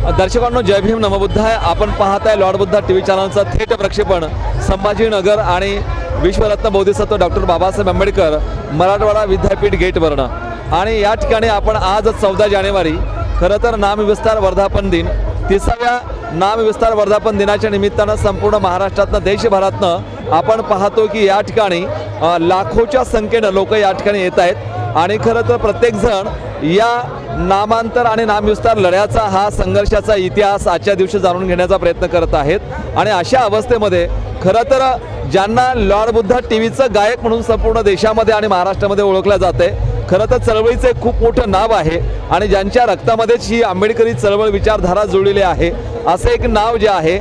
दर्शकांनो, जय भीम नमबुद्धाय. आपण पाहताय Lord Buddha TV चॅनलचं थेट प्रक्षेपण संभाजीनगर आणि विश्वरत्न बोधिसत्व डॉक्टर बाबासाहेब आंबेडकर मराठवाडा विद्यापीठ गेटवरनं. आणि या ठिकाणी आपण आज 14 जानेवारी खरं तर नामविस्तार वर्धापन दिन, 30व्या नामविस्तार वर्धापन दिनाच्या निमित्तानं संपूर्ण महाराष्ट्रातनं देशभरातनं आपण पाहतो की या ठिकाणी लाखोच्या संख्येनं लोक या ठिकाणी येत आहेत. आणि खरं तर प्रत्येकजण या नामांतर आणि नामविस्तार लढ्याचा हा संघर्षाचा इतिहास आजच्या दिवशी जाणून घेण्याचा प्रयत्न करत आहेत. आणि अशा अवस्थेमध्ये खरं तर ज्यांना लॉर्ड बुद्धा टीव्हीचं गायक म्हणून संपूर्ण देशामध्ये आणि महाराष्ट्रामध्ये ओळखलं जाते, खरं तर चळवळीचे खूप मोठं नाव आहे आणि ज्यांच्या रक्तामध्येच ही आंबेडकरी चळवळ विचारधारा जुळलेली आहे, असं एक नाव जे आहे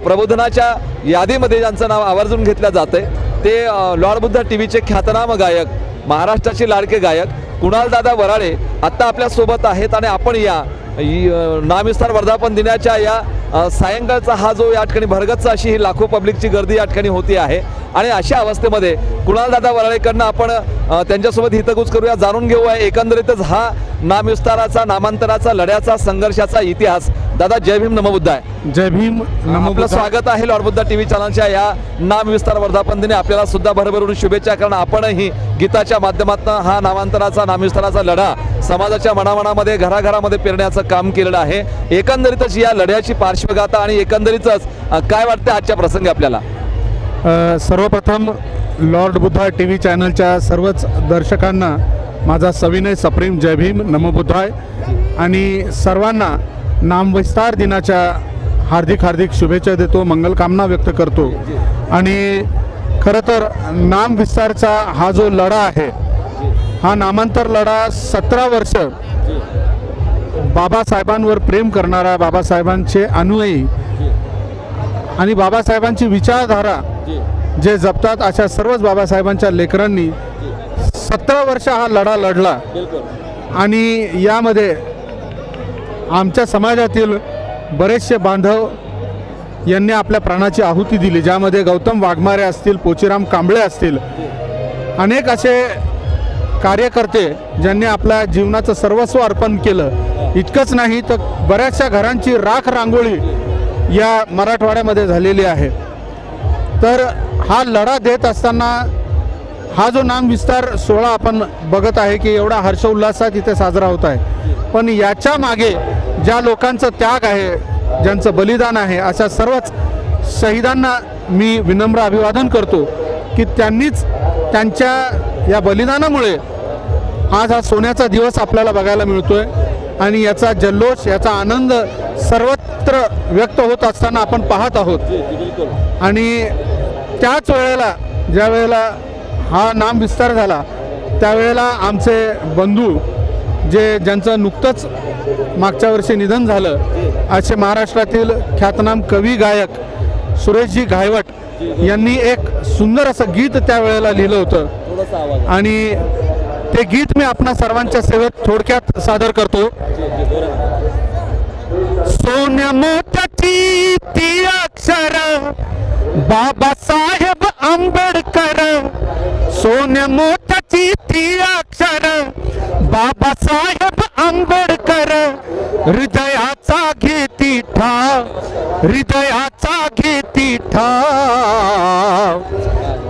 प्रबोधनाच्या यादीमध्ये ज्यांचं नाव आवर्जून घेतलं जाते ते लॉर्ड बुद्धा टीव्हीचे ख्यातनाम गायक, महाराष्ट्राचे लाडके गायक कुणालदादा वराळे आत्ता आपल्यासोबत आहेत. आणि आपण या नामविस्तार वर्धापन दिनाच्या या सायंकाळचा हा जो या ठिकाणी भरगच्च अशी ही लाखो पब्लिकची गर्दी या ठिकाणी होती आहे. आणि अशा अवस्थेमध्ये कुणालदादा वराळेकडनं आपण त्यांच्यासोबत हितगुज करूया, जाणून घेऊया एकंदरीतच हा नामविस्ताराचा नामांतराचा लढ्याचा संघर्षाचा इतिहास. दादा, जय भीम नमबुद्धाय. जय भीम आपलं स्वागत आहे लॉर्ड बुद्धा टीव्ही चॅनलच्या या नामविस्तार वर्धापन दिनी. आपल्याला सुद्धा भरभरून शुभेच्छा, कारण आपणही गीताच्या माध्यमातून हा नामांतराचा नामविस्ताराचा लढा समाजाच्या मनामनामध्ये घराघरामध्ये पेरण्याचं काम केलेलं आहे. एकंदरीतच या लढ्याची पार्श्वगाथा आणि एकंदरीतच काय वाटतं आजच्या प्रसंगी आपल्याला? सर्वप्रथम लॉर्ड बुद्धा टीव्ही चॅनलच्या सर्वच दर्शकांना माझा सविनय सप्रेम जय भीम नमबुद्धाय. आणि सर्वांना नामविस्तार दिनाच्या हार्दिक हार्दिक शुभेच्छा देतो, मंगलकामना व्यक्त करतो. आणि खरं तर नामविस्तारचा हा जो लढा आहे, हा नामांतर लढा 17 वर्ष बाबासाहेबांवर प्रेम करणारा, बाबासाहेबांचे अनुयायी आणि बाबासाहेबांची विचारधारा जे जपतात अशा सर्वच बाबासाहेबांच्या लेकरांनी 17 वर्ष हा लढा लढला. आणि यामध्ये आमच्या समाजातील बरेचसे बांधव यांनी आपल्या प्राणाची आहुती दिली, ज्यामध्ये गौतम वाघमारे असतील, पोचीराम कांबळे असतील, अनेक असे कार्यकर्ते ज्यांनी आपल्या जीवनाचं सर्वस्व अर्पण केलं. इतकंच नाही तर बऱ्याचशा घरांची राख रांगोळी या मराठवाड्यामध्ये झालेली आहे. तर हा लढा देत असताना हा जो नामविस्तार सोहळा आपण बघत आहे की एवढा हर्षोल्लासात इथे साजरा होत आहे, पण याच्या मागे ज्या लोकांचं त्याग आहे, ज्यांचं बलिदान आहे, अशा सर्वच शहीदांना मी विनम्र अभिवादन करतो की त्यांनीच त्यांच्या या बलिदानामुळे आज हा सोन्याचा दिवस आपल्याला बघायला मिळतोय. आणि याचा जल्लोष, याचा आनंद सर्वत्र व्यक्त होत असताना आपण पाहत आहोत. आणि त्याच वेळेला ज्या वेळेला हा नामविस्तार झाला त्यावेळेला आमचे बंधू ज्यांचं नुकतंच मागच्या वर्षी निधन झालं, असे महाराष्ट्रातील ख्यातनाम कवी गायक सुरेशजी घायवट यांनी एक सुंदर असं गीत त्यावेळेला लिहिलं होतं. आणि ते गीत मी आपणा सर्वांच्या सेवेत थोडक्यात सादर करतो. सोन्या मोत्याची ती अक्षर बाबासाहेब आंबेडकर, सोन्या मोत्याची ती अक्षर बाबासाहेब आंबेडकर, हृदयाचा घेती ठाव, हृदयाचा घेती ठाव,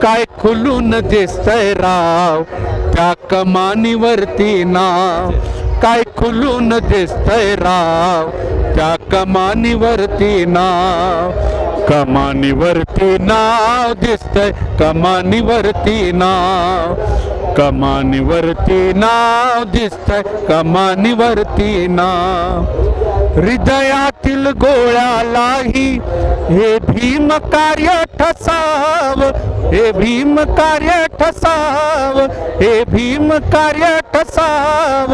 काय खुलून दिसतंय राव त्या कमानीवरती नाव, काय खुलून दिसतंय राव त्या कमानीवरती नाव, कमानीवरती नाव दिसतंय, कमानीवरती नाव, कमानीवरती नाव दिसतंय, कमानीवरती नाव, हृदयातील गोळ्यालाही हे भीम कार्य ठसाव, हे भीम कार्य ठसाव, हे भीम कार्य ठसाव,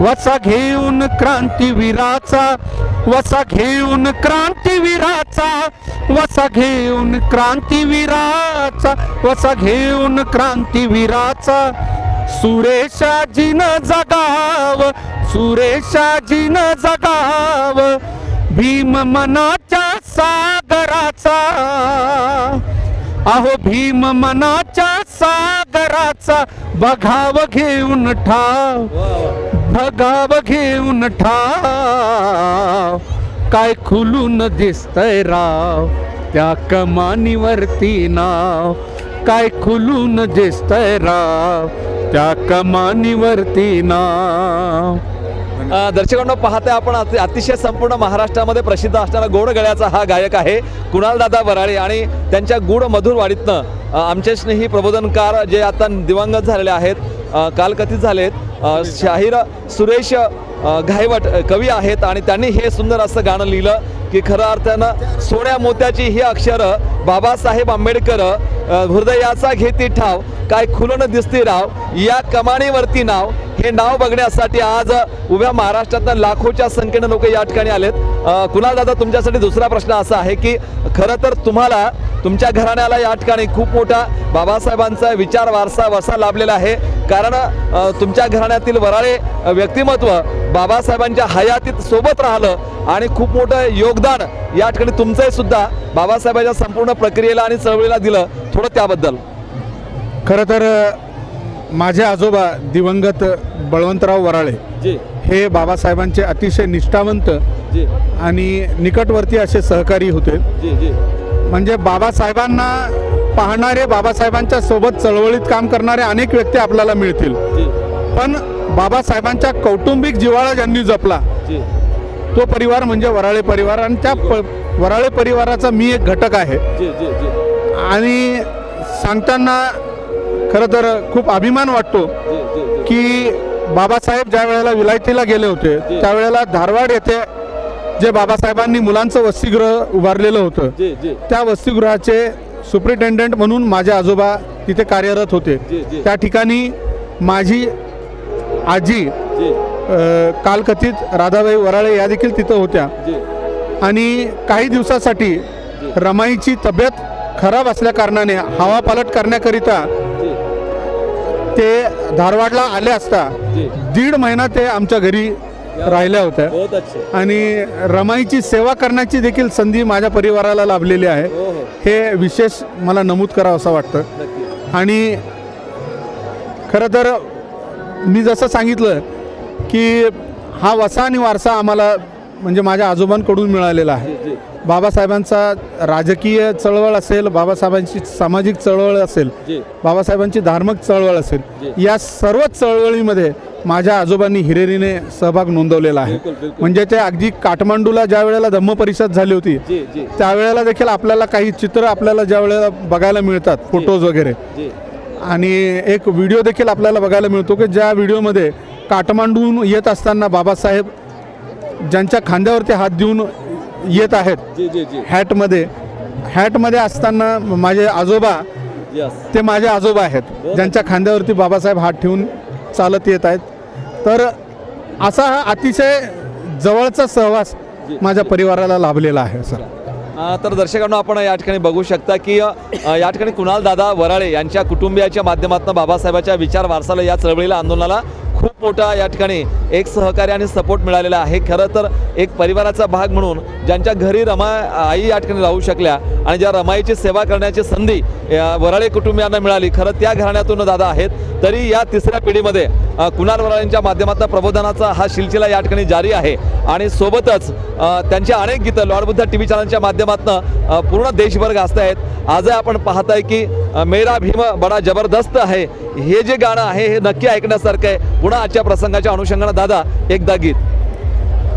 वसा घेऊन क्रांतीवीराचा, वसा घेऊन क्रांतीवीराचा, वसा घेऊन क्रांतीवीराचा, वसा घेऊन क्रांतीवीराचा, सुरेशाजीनं जगाव, सुरेशाजीनं जगाव, भीम मनाच्या सागराचा, अहो भीम मनाच्या सागराचा बघाव घेऊन ठाव, बघाव घेऊन ठाव, काय खुलून दिसतंय राव त्या कमानीवरती नाव, काय खुलून दिसतंय राव त्या कमानीवरती नाव. दर्शकांना पाहताय आपण अतिशय संपूर्ण महाराष्ट्रामध्ये प्रसिद्ध असणारा गोड गळ्याचा हा गायक आहे कुणालदादा वराळे आणि त्यांच्या गूढ मधुर वाडीतनं आमचे स्नेही प्रबोधनकार जे आता दिवंगत झालेले आहेत, कालकथित झालेत, शाहीर सुरेश घायवट कवी आहेत आणि त्यांनी हे सुंदर असं गाणं लिहिलं की खरं अर्थानं सोन्या मोत्याची ही अक्षरं बाबासाहेब आंबेडकर हृदयाचा घेती ठाव, काय खुलून दिसते राव या कमानीवरती नाव. हे नाव बघण्यासाठी आज उभ्या महाराष्ट्रातनं लाखोच्या संख्येनं लोक या ठिकाणी आलेत. कुणाल दादा, तुमच्यासाठी दुसरा प्रश्न असा आहे की खरं तर तुम्हाला तुमच्या घराण्याला या ठिकाणी खूप मोठा बाबासाहेबांचा विचार वारसा वसा लाभलेला आहे, कारण तुमच्या घराण्यातील वराळे व्यक्तिमत्व बाबासाहेबांच्या हयातीत सोबत राहिलं आणि खूप मोठं योगदान या ठिकाणी तुमचंही सुद्धा बाबासाहेबांच्या संपूर्ण प्रक्रियेला आणि चळवळीला दिलं. थोडं त्याबद्दल. खरं तर माझे आजोबा दिवंगत बळवंतराव वराळे जी हे बाबासाहेबांचे अतिशय निष्ठावंत जी आणि निकटवर्ती असे सहकारी होते. जी जी म्हणजे बाबासाहेबांना पाहणारे, बाबासाहेबांच्या सोबत चळवळीत काम करणारे अनेक व्यक्ती आपल्याला मिळतील, जी पण बाबासाहेबांच्या कौटुंबिक जिव्हाळा ज्यांनी जपला जी तो परिवार म्हणजे वराळे परिवार आणि त्या वराळे परिवाराचा मी एक घटक आहे. जी जी जी आणि सांगताना खरं तर खूप अभिमान वाटतो की बाबासाहेब ज्या वेळेला विलायतीला गेले होते त्यावेळेला धारवाड येथे जे बाबासाहेबांनी मुलांचं वसतिगृह उभारलेलं होतं त्या वसतिगृहाचे सुप्रिटेंडंट म्हणून माझे आजोबा तिथे कार्यरत होते. त्या ठिकाणी माझी आजी कालकथित राधाबाई वराळे या देखील तिथं होत्या आणि काही दिवसासाठी रमाईची तब्येत खराब असल्या कारणाने हवापालट करण्याकरिता ते धारवाडला आले असता 1.5 महिना ते आमच्या घरी राहिल्या होत्या आणि रमाईची सेवा करण्याची देखील संधी माझ्या परिवाराला लाभलेली आहे. हे विशेष मला नमूद करावं असं वाटतं. आणि खरं तर मी जसं सांगितलं की हा वसा आणि वारसा आम्हाला म्हणजे माझ्या आजोबांकडून मिळालेला आहे. बाबासाहेबांचा राजकीय चळवळ असेल, बाबासाहेबांची सामाजिक चळवळ असेल, बाबासाहेबांची धार्मिक चळवळ असेल, या सर्व चळवळीमध्ये माझ्या आजोबांनी हिरिरीने सहभाग नोंदवलेला आहे. म्हणजे ते अगदी काठमांडूला ज्या वेळेला धम्म परिषद झाली होती त्यावेळेला देखील आपल्याला काही चित्र आपल्याला ज्या वेळेला बघायला मिळतात, फोटोज वगैरे, आणि एक व्हिडिओ देखील आपल्याला बघायला मिळतो की ज्या व्हिडिओमध्ये काठमांडूहून येत असताना बाबासाहेब ज्यांच्या खांद्यावरती हात देऊन येत आहेत हॅटमध्ये असताना माझे आजोबा ते माझे आजोबा आहेत ज्यांच्या खांद्यावरती बाबासाहेब हात ठेवून चालत येत आहेत. तर असा हा अतिशय जवळचा सहवास माझ्या परिवाराला लाभलेला आहे. तर दर्शकांना आपण या ठिकाणी बघू शकता की या ठिकाणी कुणाल दादा वराळे यांच्या कुटुंबियाच्या माध्यमातून बाबासाहेबांच्या विचार वारसाला या चळवळीला आंदोलनाला खूप मोठा या ठिकाणी एक सहकार्य आणि सपोर्ट मिळालेला आहे. खरं तर एक परिवाराचा भाग म्हणून ज्यांच्या घरी रमा आई या ठिकाणी राहू शकल्या आणि ज्या रमाईची सेवा करण्याची संधी वराळे कुटुंबियांना मिळाली, खरं त्या घराण्यातून दादा आहेत. तरी या तिसऱ्या पिढीमध्ये कुणाल वराळेंच्या माध्यमातून प्रबोधनाचा हा सिलसिला या ठिकाणी जारी आहे आणि सोबतच त्यांची अनेक गीतं लॉर्ड बुद्धा TV चॅनलच्या माध्यमातून पूर्ण देशभर गाजत आहेत. आजही आपण पाहताय की मेरा भीम बडा जबरदस्त आहे हे जे गाणं आहे हे नक्की ऐकण्यासारखं आहे. पुन्हा आजच्या प्रसंगाच्या अनुषंगानं दादा एकदा गीत.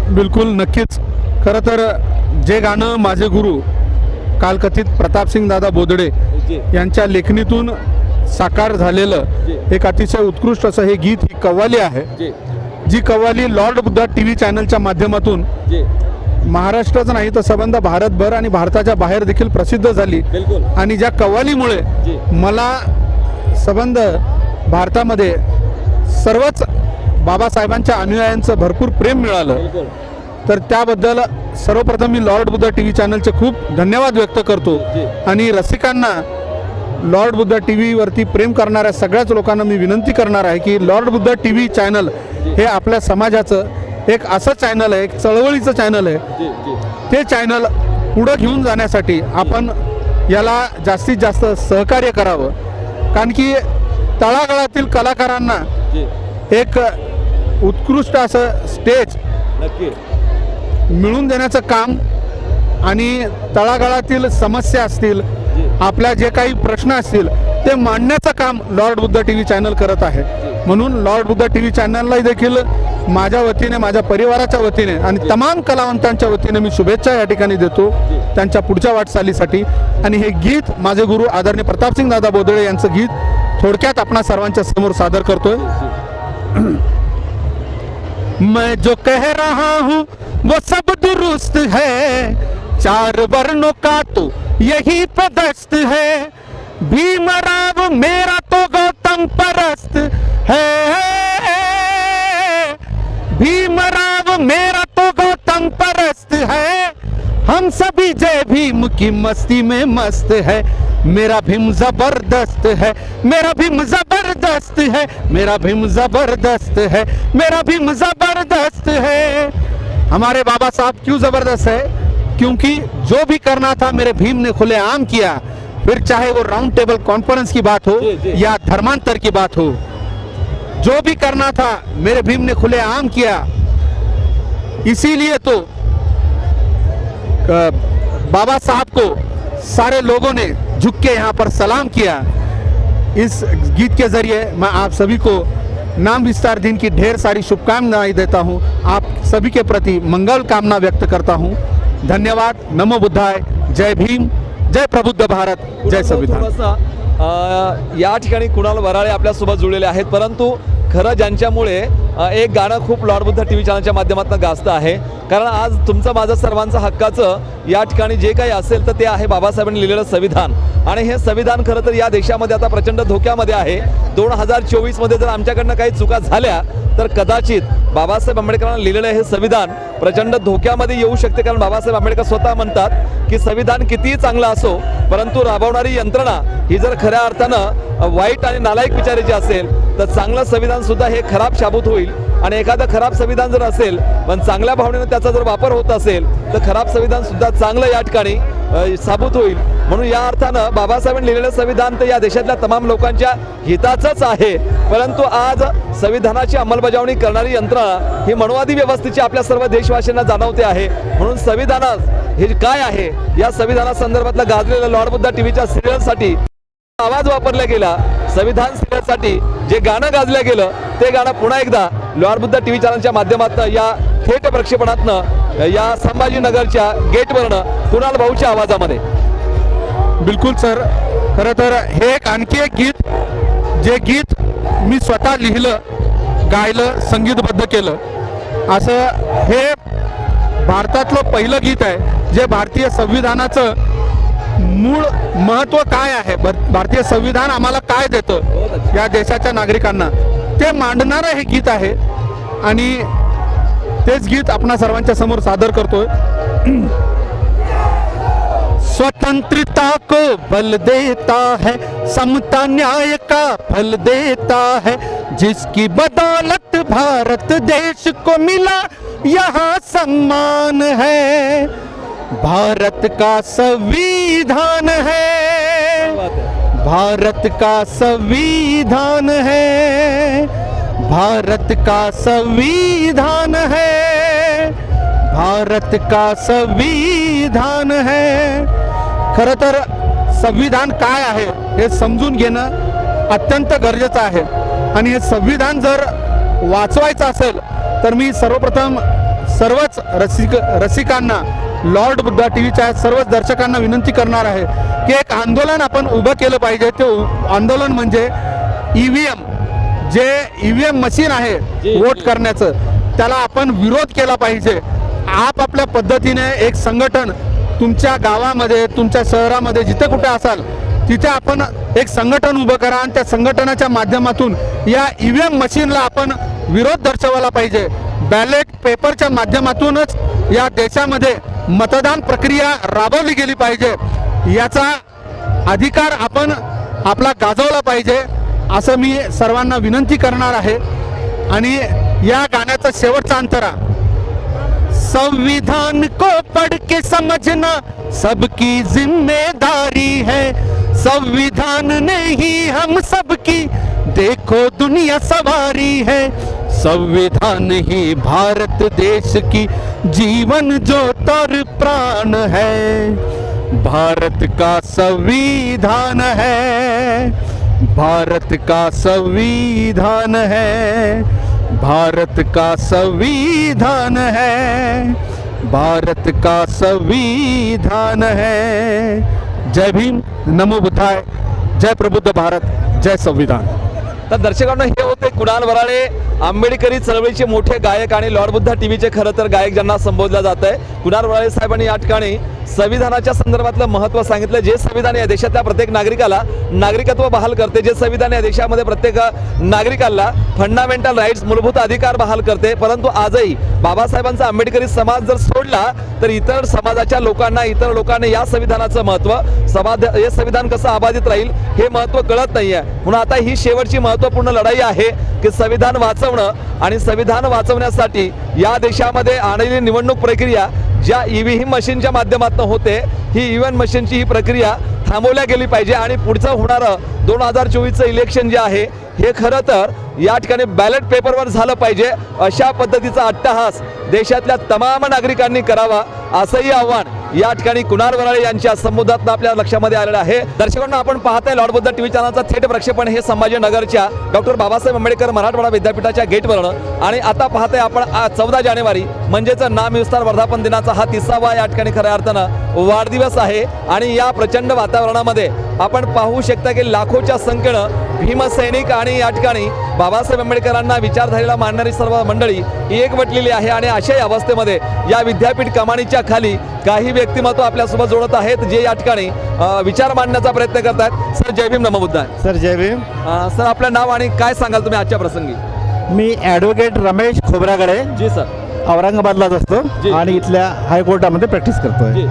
बिलकुल, नक्कीच. खरं तर जे गाणं माझे गुरु कालकथित प्रतापसिंग दादा बोदडे यांच्या लेखणीतून साकार झालेलं एक अतिशय उत्कृष्ट असं हे गीत, ही कव्वाली आहे. जी कव्वाली लॉर्ड बुद्धा TV चॅनलच्या माध्यमातून महाराष्ट्राचं नाही तर संबंध भारतभर आणि भारताच्या बाहेर देखील प्रसिद्ध झाली. आणि ज्या कव्वालीमुळे मला संबंध भारतामध्ये सर्वच बाबासाहेबांच्या अनुयायांचं भरपूर प्रेम मिळालं. तर त्याबद्दल सर्वप्रथम मी लॉर्ड बुद्धा TV चॅनलचे खूप धन्यवाद व्यक्त करतो. आणि रसिकांना लॉर्ड बुद्धा TVवरती प्रेम करणाऱ्या सगळ्याच लोकांना मी विनंती करणार आहे की लॉर्ड बुद्धा TV चॅनल हे आपल्या समाजाचं एक असं चॅनल आहे, एक चळवळीचं चॅनल आहे. ते चॅनल पुढं घेऊन जाण्यासाठी आपण याला जास्तीत जास्त सहकार्य करावं, कारण की तळागाळातील कलाकारांना एक उत्कृष्ट असं स्टेज मिळवून देण्याचं काम आणि तळागाळातील समस्या असतील, आपल्या जे काही प्रश्न असतील ते मांडण्याचं काम Lord Buddha T V channel करत आहे. म्हणून लॉर्ड बुद्ध टी व्ही चॅनलला देखील माझ्या वतीने, माझ्या परिवाराच्या वतीने आणि तमाम कलावंतांच्या वतीने मी शुभेच्छा या ठिकाणी देतो त्यांच्या पुढच्या वाटचालीसाठी. आणि हे गीत माझे गुरु आदरणीय प्रतापसिंग दादा बोदळे यांचं गीत थोडक्यात आपणा सर्वांच्या समोर सादर करतोय. मैं जो कह रहा हूँ वो सब दुरुस्त है, चार वर्णों का तो यही पदस्थ है, भीमराव मेरा तो गौतम परस्त है, भीमराव मेरा तो गौतम परस्त है, हम सभी जय भीम की मस्ती में मस्त है, मेरा भीम जबरदस्त है, मेरा भीम जबरदस्त है, मेरा भीम जबरदस्त है, मेरा भीम जबरदस्त है. हमारे बाबा साहब क्यों जबरदस्त है? क्योंकि जो भी करना था मेरे भीम ने खुलेआम किया. फिर चाहे वो राउंड टेबल कॉन्फ्रेंस की बात हो या धर्मांतर की बात हो, जो भी करना था मेरे भीम ने खुलेआम किया. इसीलिए तो बाबा साहब को सारे लोगों ने झुक के यहाँ पर सलाम किया. इस गीत के जरिए मैं आप सभी को नाम विस्तार दिन की ढेर सारी शुभकामनाएं देता हूँ. आप सभी के प्रति मंगल कामना व्यक्त करता हूँ. धन्यवाद. नमो बुद्धाय. जय भीम. जय प्रबुद्ध भारत. जय संविधान. या ठिकाणी कुणाल वराळे आपल्यासोबत जुळलेले आहेत, परंतु खरं ज्यांच्यामुळे एक गाणं खूप लॉर्ड बुद्ध टी व्ही चॅनलच्या माध्यमातून गाजतं आहे. कारण आज तुमचं माझं सर्वांचं हक्काचं या ठिकाणी जे काही असेल तर ते आहे बाबासाहेबांनी लिहिलेलं संविधान. आणि हे संविधान खरं तर या देशामध्ये आता प्रचंड धोक्यामध्ये आहे. 2024 मध्ये जर आमच्याकडनं काही चुका झाल्या तर कदाचित बाबासाहेब आंबेडकरांनी लिहिलेलं हे संविधान प्रचंड धोक्यामध्ये येऊ शकते. कारण बाबासाहेब आंबेडकर स्वतः म्हणतात की संविधान कितीही चांगलं असो, परंतु राबवणारी यंत्रणा ही जर खऱ्या अर्थानं वाईट आणि नालायक विचाराची असेल तर चांगलं संविधान सुद्धा हे खराब शाबूत होईल. आणि एखादं खराब संविधान जर असेल पण चांगल्या भावनेनं त्याचा जर वापर होत असेल तर खराब संविधान सुद्धा चांगलं या ठिकाणी साबूत होईल. म्हणून या अर्थानं बाबासाहेबांनी लिहिलेलं संविधान तर या देशातल्या तमाम लोकांच्या हिताचंच आहे. परंतु आज संविधानाची अंमलबजावणी करणारी यंत्रणा ही मनुवादी व्यवस्थेची आपल्या सर्व देशवासियांना जाणवते आहे. म्हणून संविधानात हे काय आहे या संविधानासंदर्भातलं गाजलेलं लॉर्ड बुद्ध टीव्हीच्या सिरियलसाठी आवाज वापरला गेला. संविधान सिरियलसाठी जे गाणं गाजलं गेलं ते गाणं पुन्हा एकदा लॉर्ड बुद्ध टीव्ही चॅनलच्या माध्यमातून या थेट प्रक्षेपणातनं या संभाजीनगरच्या गेटवरनं कुणाल भाऊच्या आवाजामध्ये. बिलकुल सर. खरं तर हे एक आणखी एक गीत, जे गीत मी स्वतः लिहिलं, गायलं, संगीतबद्ध केलं. असं हे भारतातलं पहिलं गीत आहे जे भारतीय संविधानाचं मूळ महत्त्व काय आहे, भारतीय संविधान आम्हाला काय देतं या देशाच्या नागरिकांना, ते मांडणारं हे गीत आहे. आणि तेच गीत आपण सर्वांच्या समोर सादर करतोय. स्वतंत्रता को बल देता है, समता न्याय का फल देता है, जिसकी बदौलत भारत देश को मिला यहाँ सम्मान है, भारत का संविधान है, भारत का संविधान है, भारत का संविधान है, भारत का संविधान है. खरं तर संविधान काय आहे हे समजून घेणं अत्यंत गरजेचं आहे. आणि हे संविधान जर वाचवायचं असेल तर मी सर्वप्रथम सर्वच रसिकांना, लॉर्ड बुद्ध टीव्हीच्या सर्वच दर्शकांना विनंती करणार आहे की एक आंदोलन आपण उभं केलं पाहिजे. ते आंदोलन म्हणजे EVM, जे EVM मशीन आहे वोट करण्याचं, त्याला आपण विरोध केला पाहिजे. आपल्या पद्धतीने एक संघटन तुमच्या गावामध्ये, तुमच्या शहरामध्ये जिथे कुठे असाल तिथे आपण एक संघटन उभं करा आणि त्या संघटनाच्या माध्यमातून या EVM मशीनला आपण विरोध दर्शवला पाहिजे. बॅलेट पेपरच्या माध्यमातूनच या देशामध्ये मतदान प्रक्रिया राबवली गेली पाहिजे. याचा अधिकार आपण आपला गाजवला पाहिजे असं मी सर्वांना विनंती करणार आहे. आणि या गाण्याचा शेवटचा अंतरा, संविधान को पढ़ के समझना सबकी जिम्मेदारी है, संविधान ने ही हम सबकी देखो दुनिया सवारी है, संविधान ही भारत देश की जीवन ज्योत और प्राण है, भारत का संविधान है, भारत का संविधान है, भारत का संविधान है, भारत का संविधान है। जय भीम, नमो बुद्धाय, जय प्रबुद्ध भारत, जय संविधान। तर दर्शकांना हे होते कुणाल वराळे, आंबेडकरी चळवळीचे मोठे गायक आणि लॉर्ड बुद्धा टीव्हीचे खरं तर गायक ज्यांना संबोधलं जात आहे। कुणाल वराळे साहेबांनी या ठिकाणी संविधानाच्या संदर्भातलं महत्त्व सांगितलं। जे संविधान या देशातल्या प्रत्येक नागरिकाला नागरिकत्व बहाल करते, जे संविधान या देशामध्ये प्रत्येक नागरिकाला फंडामेंटल राईट्स मूलभूत अधिकार बहाल करते, परंतु आजही बाबासाहेबांचा आंबेडकरी समाज जर सोडला तर इतर समाजाच्या लोकांना, इतर लोकांना या संविधानाचं महत्त्व, हे संविधान कसं अबाधित राहील हे महत्त्व कळत नाहीये। म्हणून आता ही शेवटची महत्त्वपूर्ण लढाई आहे की संविधान वाचवणं, आणि संविधान वाचवण्यासाठी या देशामध्ये आणलेली निवडणूक प्रक्रिया ज्या ईव्हीएम मशीनच्या माध्यमातून होते, ही ईव्हीएम मशीनची ही प्रक्रिया थांबवल्या गेली पाहिजे आणि पुढचं होणारं 2024चं इलेक्शन जे आहे हे खरं तर या ठिकाणी बॅलेट पेपरवर झालं पाहिजे। अशा पद्धतीचा अट्टहास देशातल्या तमाम नागरिकांनी करावा, असंही आव्हान या ठिकाणी कुणाल वराळे यांच्या संबोधनातून आपल्या लक्षामध्ये आलेलं आहे। दर्शकांना आपण पाहताय लॉर्ड बुद्धा टीव्ही चॅनलचा थेट प्रक्षेपण हे संभाजीनगरच्या डॉक्टर बाबासाहेब आंबेडकर मराठवाडा विद्यापीठाच्या गेटवरनं, आणि आता पाहताय आपण 14 जानेवारी म्हणजेच नामविस्तार वर्धापन दिनाचा हा 30वा या ठिकाणी खऱ्या अर्थानं वाढदिवस आहे। आणि या प्रचंड वातावरणामध्ये आपण पाहू शकता की लाखोच्या संख्येनं भीमसैनिक आणि या ठिकाणी बाबासाहेब आंबेडकरांना विचारधारेला मांडणारी सर्व मंडळी एकवटलेली आहे। आणि अशाही अवस्थेमध्ये या विद्यापीठ कमानीच्या खाली काही व्यक्तिमत्व आपल्यासोबत जोडत आहेत, जे या ठिकाणी विचार मांडण्याचा प्रयत्न करत आहेत। सर जय भीम, नमो बुद्धाय। सर जय भीम। सर आपलं नाव आणि काय सांगाल तुम्ही आजच्या प्रसंगी? मी ॲडव्होकेट रमेश खोब्रागडे, जी सर, औरंगाबादलाच असतो जी. आणि इथल्या हायकोर्टामध्ये प्रॅक्टिस करतोय। जी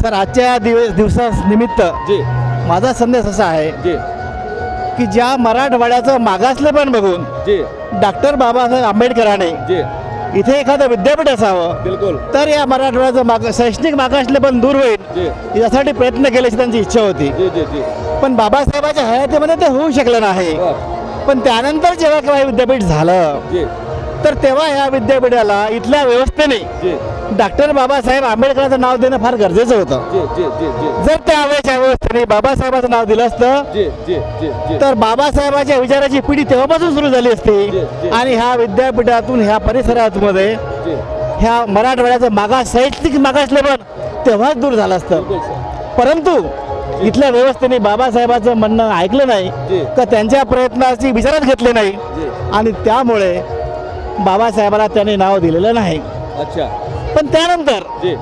सर आजच्या दिवसानिमित्त जी माझा संदेश असा आहे जी की ज्या मराठवाड्याचं मागासलेपण बघून जी डॉक्टर बाबासाहेब आंबेडकरांनी जी इथे एखादं विद्यापीठ असावं, बिलकुल, तर या मराठवाड्याचं शैक्षणिक मागासलेपण दूर होईल जी यासाठी प्रयत्न केल्याची त्यांची इच्छा होती। जी जी जी पण बाबासाहेबाच्या हयातीमध्ये ते होऊ शकलं नाही। बर, पण त्यानंतर जेव्हा केव्हा हे विद्यापीठ झालं, जी तर तेव्हा या विद्यापीठाला इथल्या व्यवस्थेने जी डॉक्टर बाबासाहेब आंबेडकरांचं नाव देणं फार गरजेचं होतं। जी जी जी जी जर त्यावेळेच्या व्यवस्थेने बाबासाहेबाचं नाव दिलं असतं, जी जी जी जी तर बाबासाहेबाच्या विचाराची पिढी तेव्हापासून सुरू झाली जी, असती जी. आणि ह्या विद्यापीठातून ह्या परिसरामध्ये जी ह्या मराठवाड्याचं शैक्षणिक मागासलेपण तेव्हाच दूर झालं असतं। बिलकुल सर, परंतु इथल्या व्यवस्थेने बाबासाहेबाचं म्हणणं ऐकलं नाही जी. का त्यांच्या प्रयत्नाची विचारात घेतले नाही, जी, आणि त्यामुळे बाबासाहेबाला त्यांनी नाव दिलेलं नाही। अच्छा, पण त्यानंतर जी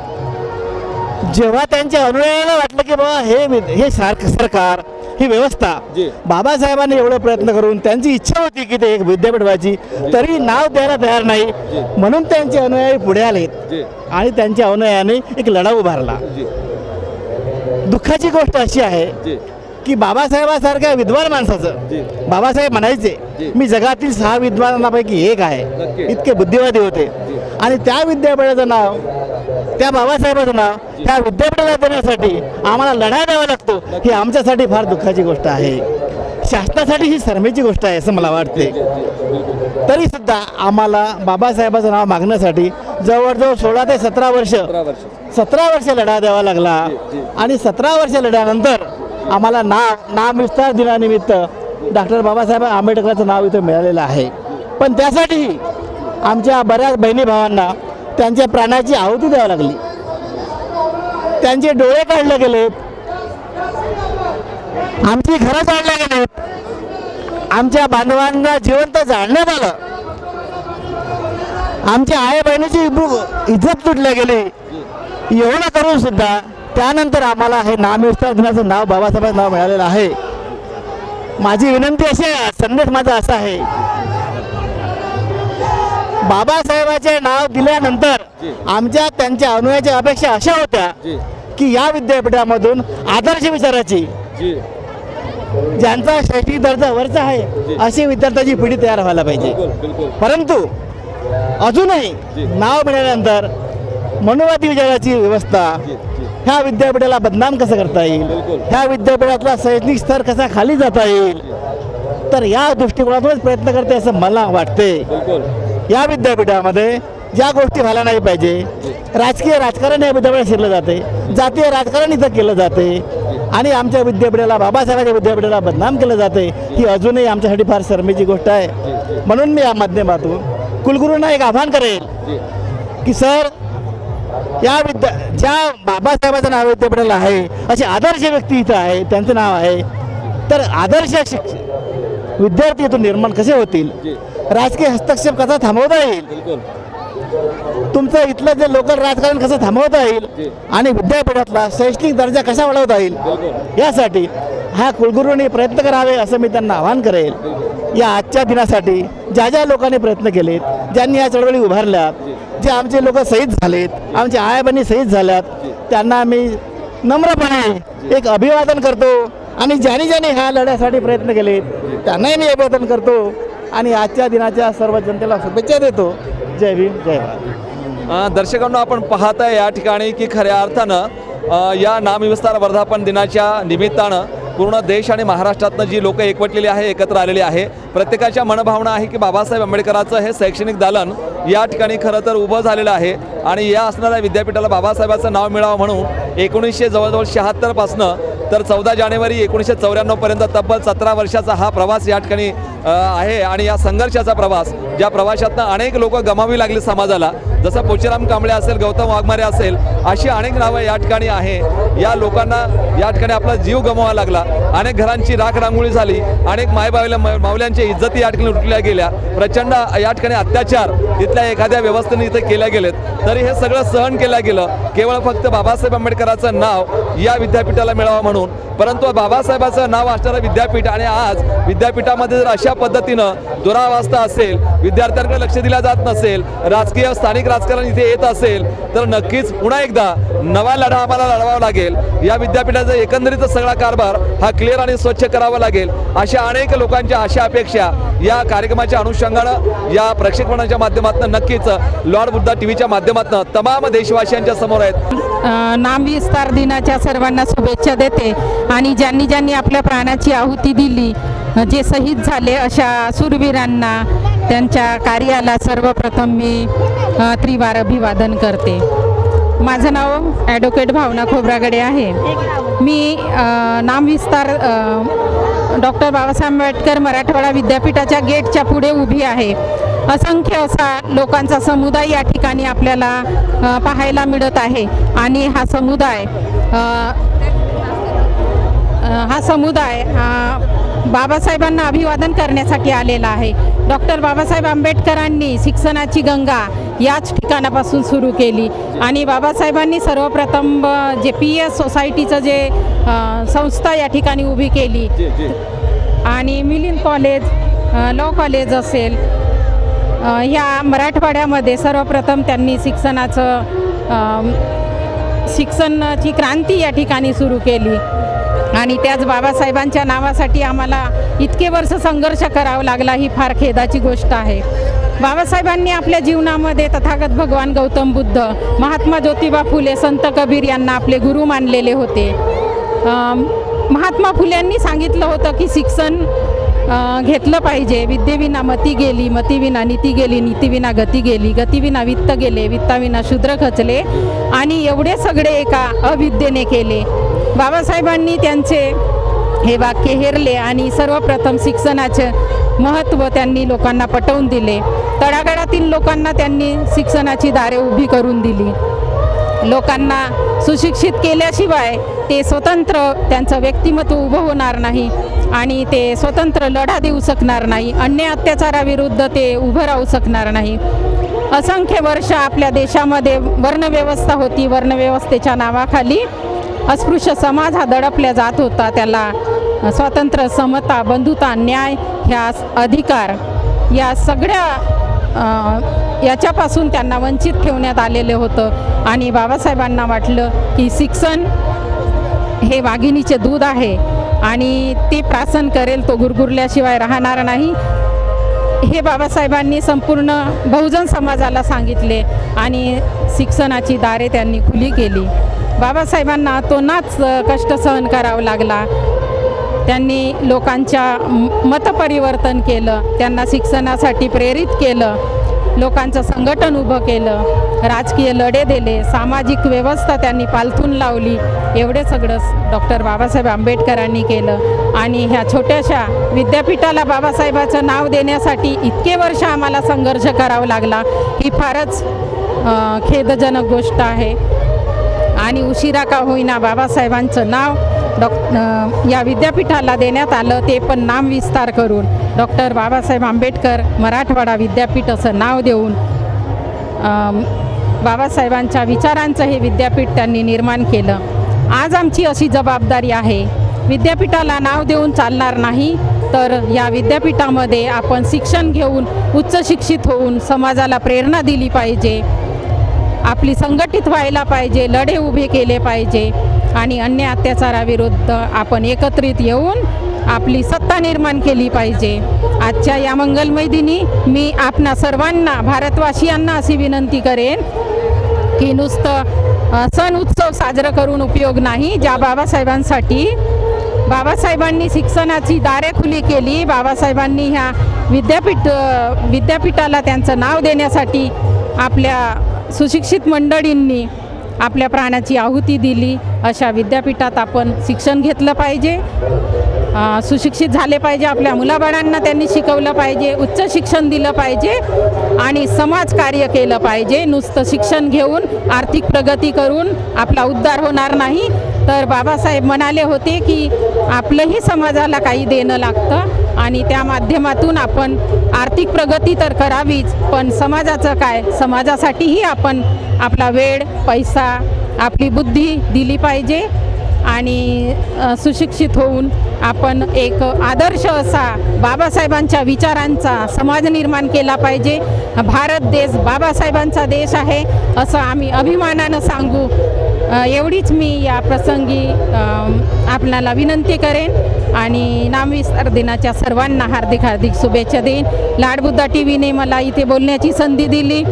जेव्हा त्यांच्या अनुयायांना वाटलं की बाबा हे सरकार, ही व्यवस्था, जी. बाबासाहेबांनी एवढं प्रयत्न करून त्यांची इच्छा होती की ते एक विद्यापीठ व्हायची, तरी नाव द्यायला तयार नाही, म्हणून त्यांचे अनुयायी पुढे आले जी आणि त्यांच्या अनुयायांनी एक लढा उभारला। जी दुःखाची गोष्ट अशी आहे जी की बाबासाहेबासारख्या विद्वान माणसाचं, जी बाबासाहेब म्हणायचे जी. मी जगातील 6 विद्वानांपैकी एक आहे, नक्की. इतके बुद्धिवादी होते, जी. आणि त्या विद्यापीठाचं नाव, त्या बाबासाहेबाचं नाव ह्या विद्यापीठाला देण्यासाठी आम्हाला लढा द्यावा लागतो, ही आमच्यासाठी फार दुःखाची गोष्ट आहे। शासनासाठी ही शरमेची गोष्ट आहे असं मला वाटते। तरी सुद्धा आम्हाला बाबासाहेबाचं नाव मागण्यासाठी जवळजवळ 16 ते 17 वर्ष 17 वर्ष लढा द्यावा लागला, आणि 17 वर्ष लढ्यानंतर आम्हाला नामविस्तार दिनानिमित्त डॉक्टर बाबासाहेब आंबेडकरांचं नाव इथं मिळालेलं आहे। पण त्यासाठी आमच्या बऱ्याच बहिणी भावांना त्यांच्या प्राणाची आहुती द्यावी लागली, त्यांचे डोळे काढले गेलेत, आमची घरं जाळल्या गेलेत, आमच्या बांधवांना जिवंत जाळण्यात आलं, आमच्या आई बहिणीची इज्जत तुटल्या गेली। एवढं करून सुद्धा त्यानंतर आम्हाला हे नामविस्तार दिनाचं नाव, बाबासाहेबांचं नाव मिळालेलं आहे। माझी विनंती अशी आहे, संदेश माझा असा आहे, बाबासाहेबाचे नाव दिल्यानंतर आमच्या त्यांच्या अनुयायांच्या अपेक्षा अशा होत्या की या विद्यापीठामधून आदर्श विचाराची, ज्यांचा शैक्षणिक दर्जा वरचा आहे, अशी विद्यार्थ्यांची पिढी तयार व्हायला पाहिजे। परंतु अजूनही नाव मिळाल्यानंतर मनुवादी विचाराची व्यवस्था, ह्या विद्यापीठाला बदनाम कसं करता येईल, ह्या विद्यापीठातला शैक्षणिक स्तर कसा खाली जाता येईल, तर या दृष्टिकोनातूनच प्रयत्न करते असं मला वाटते। या विद्यापीठामध्ये ज्या गोष्टी व्हायला नाही पाहिजे, राजकीय राजकारण या विद्यापीठात शिरलं जाते, जातीय राजकारण इथं केलं जाते आणि आमच्या विद्यापीठाला, बाबासाहेबांच्या विद्यापीठाला बदनाम केलं जाते, ही अजूनही आमच्यासाठी फार शरमेची गोष्ट आहे. म्हणून मी या माध्यमातून कुलगुरूंना एक आव्हान करेल की सर, ज्या बाबासाहेबांचं नाव विद्यापीठाला आहे, असे आदर्श व्यक्ती इथं आहे, त्यांचं नाव आहे, तर आदर्श विद्यार्थी इथून निर्माण कसे होतील, राजकीय हस्तक्षेप कसा थांबवता येईल, तुमचं इथलं जे लोकल राजकारण कसं थांबवता येईल आणि विद्यापीठातला शैक्षणिक दर्जा कसा वाढवता येईल, यासाठी हा कुलगुरूंनी प्रयत्न करावे असं मी त्यांना आवाहन करेल. या आजच्या दिनासाठी ज्या ज्या लोकांनी प्रयत्न केलेत, ज्यांनी या चळवळी उभारल्यात, जे आमचे लोक शहीद झालेत, आमचे आयाबांनी शहीद झाल्यात, त्यांना मी नम्रपणे एक अभिवादन करतो आणि ज्यांनी ज्यांनी ह्या लढ्यासाठी प्रयत्न केलेत त्यांनाही मी अभिवादन करतो आणि आजच्या दिनाच्या सर्व जनतेला शुभेच्छा देतो. जय भीम, जय भारत. दर्शकांना आपण पाहताय या ठिकाणी की खऱ्या अर्थानं या नामविस्तार वर्धापन दिनाच्या निमित्तानं पूर्ण देश आणि महाराष्ट्रातनं जी लोक एकवटलेली आहे, एकत्र आलेली आहे, प्रत्येकाच्या मनभावना आहे की बाबासाहेब आंबेडकरांचं हे शैक्षणिक दालन या ठिकाणी खरं तर उभं झालेलं आहे आणि या असणाऱ्या विद्यापीठाला बाबासाहेबांचं नाव मिळावं म्हणून 1976 पासनं तर 14 जानेवारी 1994 पर्यंत तब्बल 17 वर्षाचा हा प्रवास या ठिकाणी आहे आणि या संघर्षाचा प्रवास, ज्या प्रवासातनं अनेक लोक गमावी लागली समाजाला, जसं पोचीराम कांबळे असेल, गौतम वाघमारे असेल, अशी अनेक नावं या ठिकाणी आहे. या लोकांना या ठिकाणी आपला जीव गमवावा लागला, अनेक घरांची राखरांगोळी झाली, अनेक मावल्यांच्या इज्जती या ठिकाणी लुटल्या गेल्या, प्रचंड या ठिकाणी अत्याचार तिथल्या एखाद्या व्यवस्थेने इथे केले गेलेत, तरी हे सगळं सहन केलं गेलं केवळ फक्त बाबासाहेब आंबेडकरांचं नाव या विद्यापीठाला मिळावं म्हणून. परंतु बाबासाहेबांचं नाव असणारं विद्यापीठ आणि आज विद्यापीठामध्ये जर अशा पद्धतीनं दुरावस्था असेल, विद्यार्थ्यांकडे लक्ष दिलं जात नसेल, राजकीय स्थानिक राजकारण इथे येत असेल, तर नक्कीच पुन्हा एकदा नवा लढा आम्हाला लढवावा लागेल. या विद्यापीठाचा एकंदरीत सगळा कारभार हा क्लिअर आणि स्वच्छ करावा लागेल, अशा अनेक लोकांच्या अशा अपेक्षा या कार्यक्रमाच्या अनुषंगानं या प्रक्षेपणाच्या माध्यमातून नक्कीच लॉर्ड बुद्धा टीव्हीच्या माध्यमातून तमाम देशवासियांच्या समोर आहेत. नामविस्तार दिनाच्या सर्वांना शुभेच्छा देते आणि ज्यांनी ज्यांनी आपल्या प्राणाची आहुती दिली, जे शहीद झाले अशा शूरवीरांना, त्यांच्या कार्याला सर्वप्रथम मी त्रिवार अभिवादन करते. माझं नाव ॲडव्होकेट भावना खोब्रागडे आहे. मी नामविस्तार डॉक्टर बाबासाहेब आंबेडकर मराठवाडा विद्यापीठाच्या गेटच्या पुढे उभी आहे. असंख्य असा लोकांचा समुदाय या ठिकाणी आपल्याला पाहायला मिळत आहे आणि हा समुदाय बाबासाहेबांना अभिवादन करण्यासाठी आलेला आहे. डॉक्टर बाबासाहेब आंबेडकरांनी शिक्षणाची गंगा याच ठिकाणापासून सुरू केली आणि बाबासाहेबांनी सर्वप्रथम जे PS सोसायटीचं जे संस्था या ठिकाणी उभी केली आणि मिलिंद कॉलेज, लॉ कॉलेज असेल, ह्या मराठवाड्यामध्ये सर्वप्रथम त्यांनी शिक्षणाची क्रांती या ठिकाणी सुरू केली आणि त्याच बाबासाहेबांच्या नावासाठी आम्हाला इतके वर्ष संघर्ष करावा लागला, ही फार खेदाची गोष्ट आहे. बाबासाहेबांनी आपल्या जीवनामध्ये तथागत भगवान गौतम बुद्ध, महात्मा ज्योतिबा फुले, संत कबीर यांना आपले गुरु मानलेले होते. महात्मा फुल्यांनी सांगितलं होतं की शिक्षण घेतलं पाहिजे. विद्येविना मती गेली, मतीविना नीती गेली, नीतीविना गती गेली, गतीविना वित्त गेले, वित्ताविना शूद्र खचले आणि एवढे सगळे एका अविद्येने केले. बाबासाहेबांनी त्यांचे हे वाक्य हेरले आणि सर्वप्रथम शिक्षणाचे महत्त्व त्यांनी लोकांना पटवून दिले. तळागाळातील लोकांना त्यांनी शिक्षणाची दारे उभी करून दिली. लोकांना सुशिक्षित केल्याशिवाय ते स्वतंत्र त्यांचं व्यक्तिमत्व उभं होणार नाही आणि ते स्वतंत्र लढा देऊ शकणार नाही. अन्याय अत्याचाराविरुद्ध ते उभं राहू शकणार नाही. असंख्य वर्ष आपल्या देशामध्ये वर्णव्यवस्था होती. वर्णव्यवस्थेच्या नावाखाली अस्पृश्य समाज हा दडपला जात होता. त्याला स्वातंत्र्य, समता, बंधुता, न्याय ह्या अधिकार या सगळ्या याच्यापासून त्यांना वंचित ठेवण्यात आलेलं होतं आणि बाबासाहेबांना वाटलं की शिक्षण हे वाघिणीचे दूध आहे आणि ते प्राशन करेल, तो गुरगुरल्याशिवाय राहणार नाही. हे बाबासाहेबांनी संपूर्ण बहुजन समाजाला सांगितले आणि शिक्षणाची दारे त्यांनी खुली केली. बाबासाहेबांना तोनाच कष्ट सहन करावं लागला. त्यांनी लोकांच्या मतपरिवर्तन केलं, त्यांना शिक्षणासाठी प्रेरित केलं लोकांचं संघटन उभं केलं, राजकीय लढे दिले, सामाजिक व्यवस्था त्यांनी पालथून लावली. एवढे सगळं डॉक्टर बाबासाहेब आंबेडकरांनी केलं. आणि ह्या छोट्याशा विद्यापीठाला बाबासाहेबाचं नाव देण्यासाठी इतके वर्ष आम्हाला संघर्ष करावा लागला, ही फारच खेदजनक गोष्ट आहे. आणि उशिरा का होईना बाबासाहेबांचं नाव या विद्यापीठाला देण्यात आलं, ते पण नामविस्तार करून डॉक्टर बाबासाहेब आंबेडकर मराठवाडा विद्यापीठ असं नाव देऊन बाबासाहेबांच्या विचारांचं हे विद्यापीठ त्यांनी निर्माण केलं. आज आमची अशी जबाबदारी आहे, विद्यापीठाला नाव देऊन चालणार नाही, तर या विद्यापीठामध्ये आपण शिक्षण घेऊन उच्च शिक्षित होऊन समाजाला प्रेरणा दिली पाहिजे, आपली संघटित व्हायला पाहिजे, लढे उभे केले पाहिजे आणि अन्य अत्याचाराविरुद्ध आपण एकत्रित येऊन आपली सत्ता निर्माण केली पाहिजे. आजच्या या मंगलमय दिनी मी आपणा सर्वांना भारतवासियांना अशी विनंती करेन की नुसतं सण उत्सव साजरं करून उपयोग नाही. ज्या बाबासाहेबांनी शिक्षणाची दारे खुली केली, बाबासाहेबांनी ह्या विद्यापीठाला त्यांचं नाव देण्यासाठी आपल्या सुशिक्षित मंडळींनी आपल्या प्राणाची आहुती दिली, अशा विद्यापीठात आपण शिक्षण घेतलं पाहिजे, सुशिक्षित झाले पाहिजे, आपल्या मुलाबाळांना त्यांनी शिकवलं पाहिजे, उच्च शिक्षण दिलं पाहिजे आणि समाजकार्य केलं पाहिजे. नुसतं शिक्षण घेऊन आर्थिक प्रगती करून आपला उद्धार होणार नाही. तर बाबासाहेब म्हणाले होते की आपलंही समाजाला काही देणं लागतं आणि त्या माध्यमातून आपण आर्थिक प्रगती तर करावीच, पण समाजाचं काय, समाजासाठीही आपण आपला वेळ, पैसा, आपली बुद्धी दिली पाहिजे आणि सुशिक्षित होऊन आपण एक आदर्श असा बाबासाहेबांच्या विचारांचा समाज निर्माण केला पाहिजे. भारत देश बाबासाहेबांचा देश आहे असं आम्ही अभिमानानं सांगू. एवढीच मी या प्रसंगी आपल्याला विनंती करेन आणि नामविस्तार दिनाच्या सर्वांना हार्दिक हार्दिक शुभेच्छा देईन. लाडबुद्धा TV ने मला इथे बोलण्याची संधी दिली.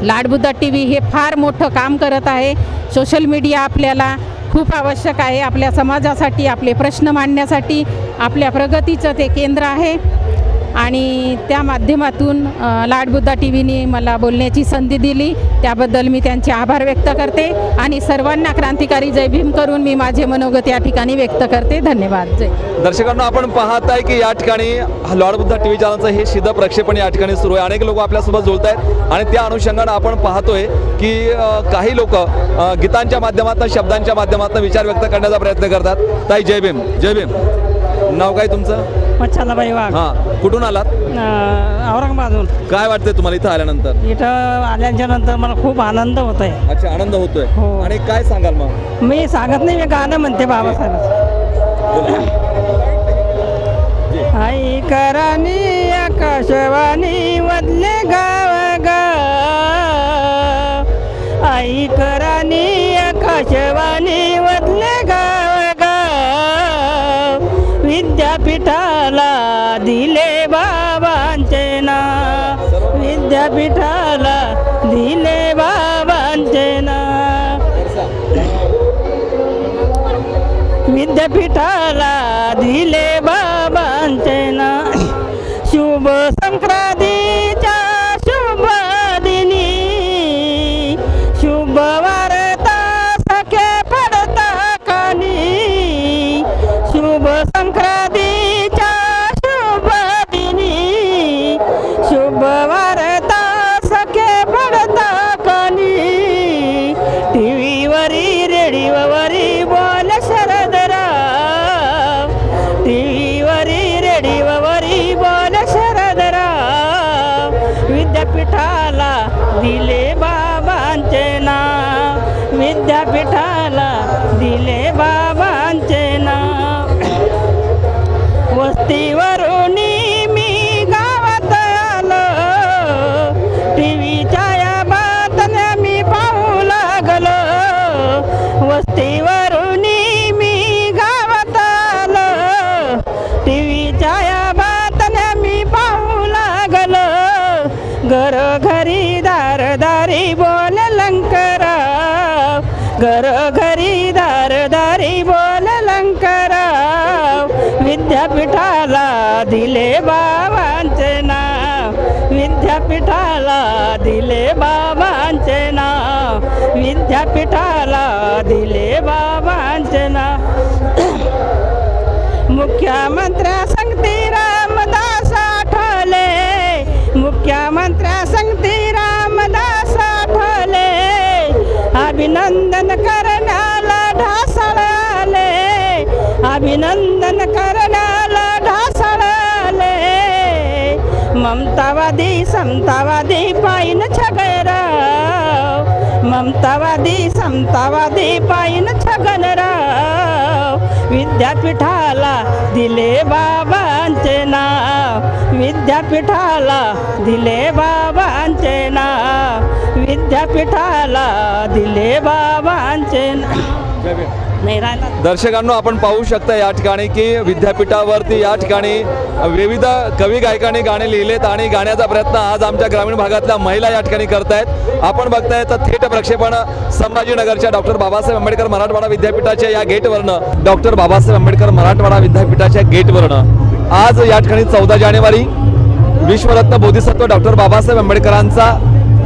लाडबुद्धा TV हे फार मोठं काम करत आहे. सोशल मीडिया आपल्याला खूप आवश्यक आहे, आपल्या समाजासाठी, आपले प्रश्न मांडण्यासाठी. आपल्या प्रगतीचं ते केंद्र आहे आणि त्या माध्यमातून लाडबुद्धा TVने मला बोलण्याची संधी दिली, त्याबद्दल मी त्यांचे आभार व्यक्त करते आणि सर्वांना क्रांतिकारी जय भीम करून मी माझे मनोगत या ठिकाणी व्यक्त करते. धन्यवाद. जय. दर्शकांना आपण पाहत आहे की या ठिकाणी लाडबुद्धा TV चॅनलचं हे सीधं प्रक्षेपण या ठिकाणी सुरू आहे. अनेक लोक आपल्यासोबत जुळत आहेत आणि त्या अनुषंगानं आपण पाहतोय की काही लोक गीतांच्या माध्यमातून, शब्दांच्या माध्यमातून विचार व्यक्त करण्याचा प्रयत्न करतात. ताई जय भीम. जय भीम. नाव काय तुमचं? मच्छालाबाई वाघ. हां, कुठून आलात? औरंगाबादहून. काय वाटतंय तुम्हाला इथं आल्यानंतर? इथं आल्याच्या नंतर मला खूप आनंद होत आहे. अच्छा, आनंद होतोय. हो. आणि काय सांगाल मग? मी सांगत नाही, मी गाणं म्हणते बाबासाहेबांचं. आई करानी आकाशवाणी वदले गाव गा, आई करानी आकाशवाणी वदले गाव गा, विद्यापीठाला दिले बाबांचे नाव, विद्यापीठाला दिले बाबांचे नाव, विद्यापीठाला दिले बाबांचे नाव. शुभ संक्रांतीच्या शुभ दिनी, शुभ वार्ता सखे पडता कानी, शुभ संक्रांतीच्या शुभ दिनी, शुभ वार्ता सखे पडता कानी. टीव्हीवरी रेडिओवरी बोल शरदराव, टीव्हीवरी रेडिओवरी बोल शरदराव, विद्यापीठाला दिले बाबांचे नाव, विद्यापीठाला दिले बाबांचे नाव. वस्तीवरून मी गावात आलो, टीव्हीच्या या बातम्या मी पाहू लागलो, वस्तीवरून मी गावात आलो, टीव्हीच्या या बातम्या मी पाहू लागलो. घरोघरी दारदारी बोल लंकराव, घरोघरी दारदारी बोल लंकराव, विद्यापीठाला दिले बाबांचे नाव, विद्यापीठ विद्यापीठाला दिले बाबांचे नाव, विद्यापीठाला दिले बाबांचे नाव. मुख्यमंत्र्या संगती रामदास आठवले, मुख्यमंत्र्या संगती रामदास आठवले, अभिनंदन करण्याला ढासळले, अभिनंदन करण्याला ढासळले. ममतावादी समतावादी पायीन छगनराव, ममतावादी समतावादी पायीन छगनराव. विद्यापीठाला दिले बाबांचे नाव, विद्यापीठाला दिले बाबांचे नाव, विद्यापीठाला दिले बाबांचे नाव. नाही राहिला. दर्शकांनो, आपण पाहू शकता या ठिकाणी की विद्यापीठावरती या ठिकाणी विविध कवी गायकांनी गाणे लिहिलेत आणि गाण्याचा प्रयत्न आज आमच्या ग्रामीण भागातल्या महिला या ठिकाणी करतायत. आपण बघताय तर थेट प्रक्षेपण संभाजीनगरच्या डॉक्टर बाबासाहेब आंबेडकर मराठवाडा विद्यापीठाच्या या गेटवरनं, डॉक्टर बाबासाहेब आंबेडकर मराठवाडा विद्यापीठाच्या गेटवरनं आज या ठिकाणी 14 जानेवारी विश्वरत्न बोधिसत्व डॉक्टर बाबासाहेब आंबेडकरांचा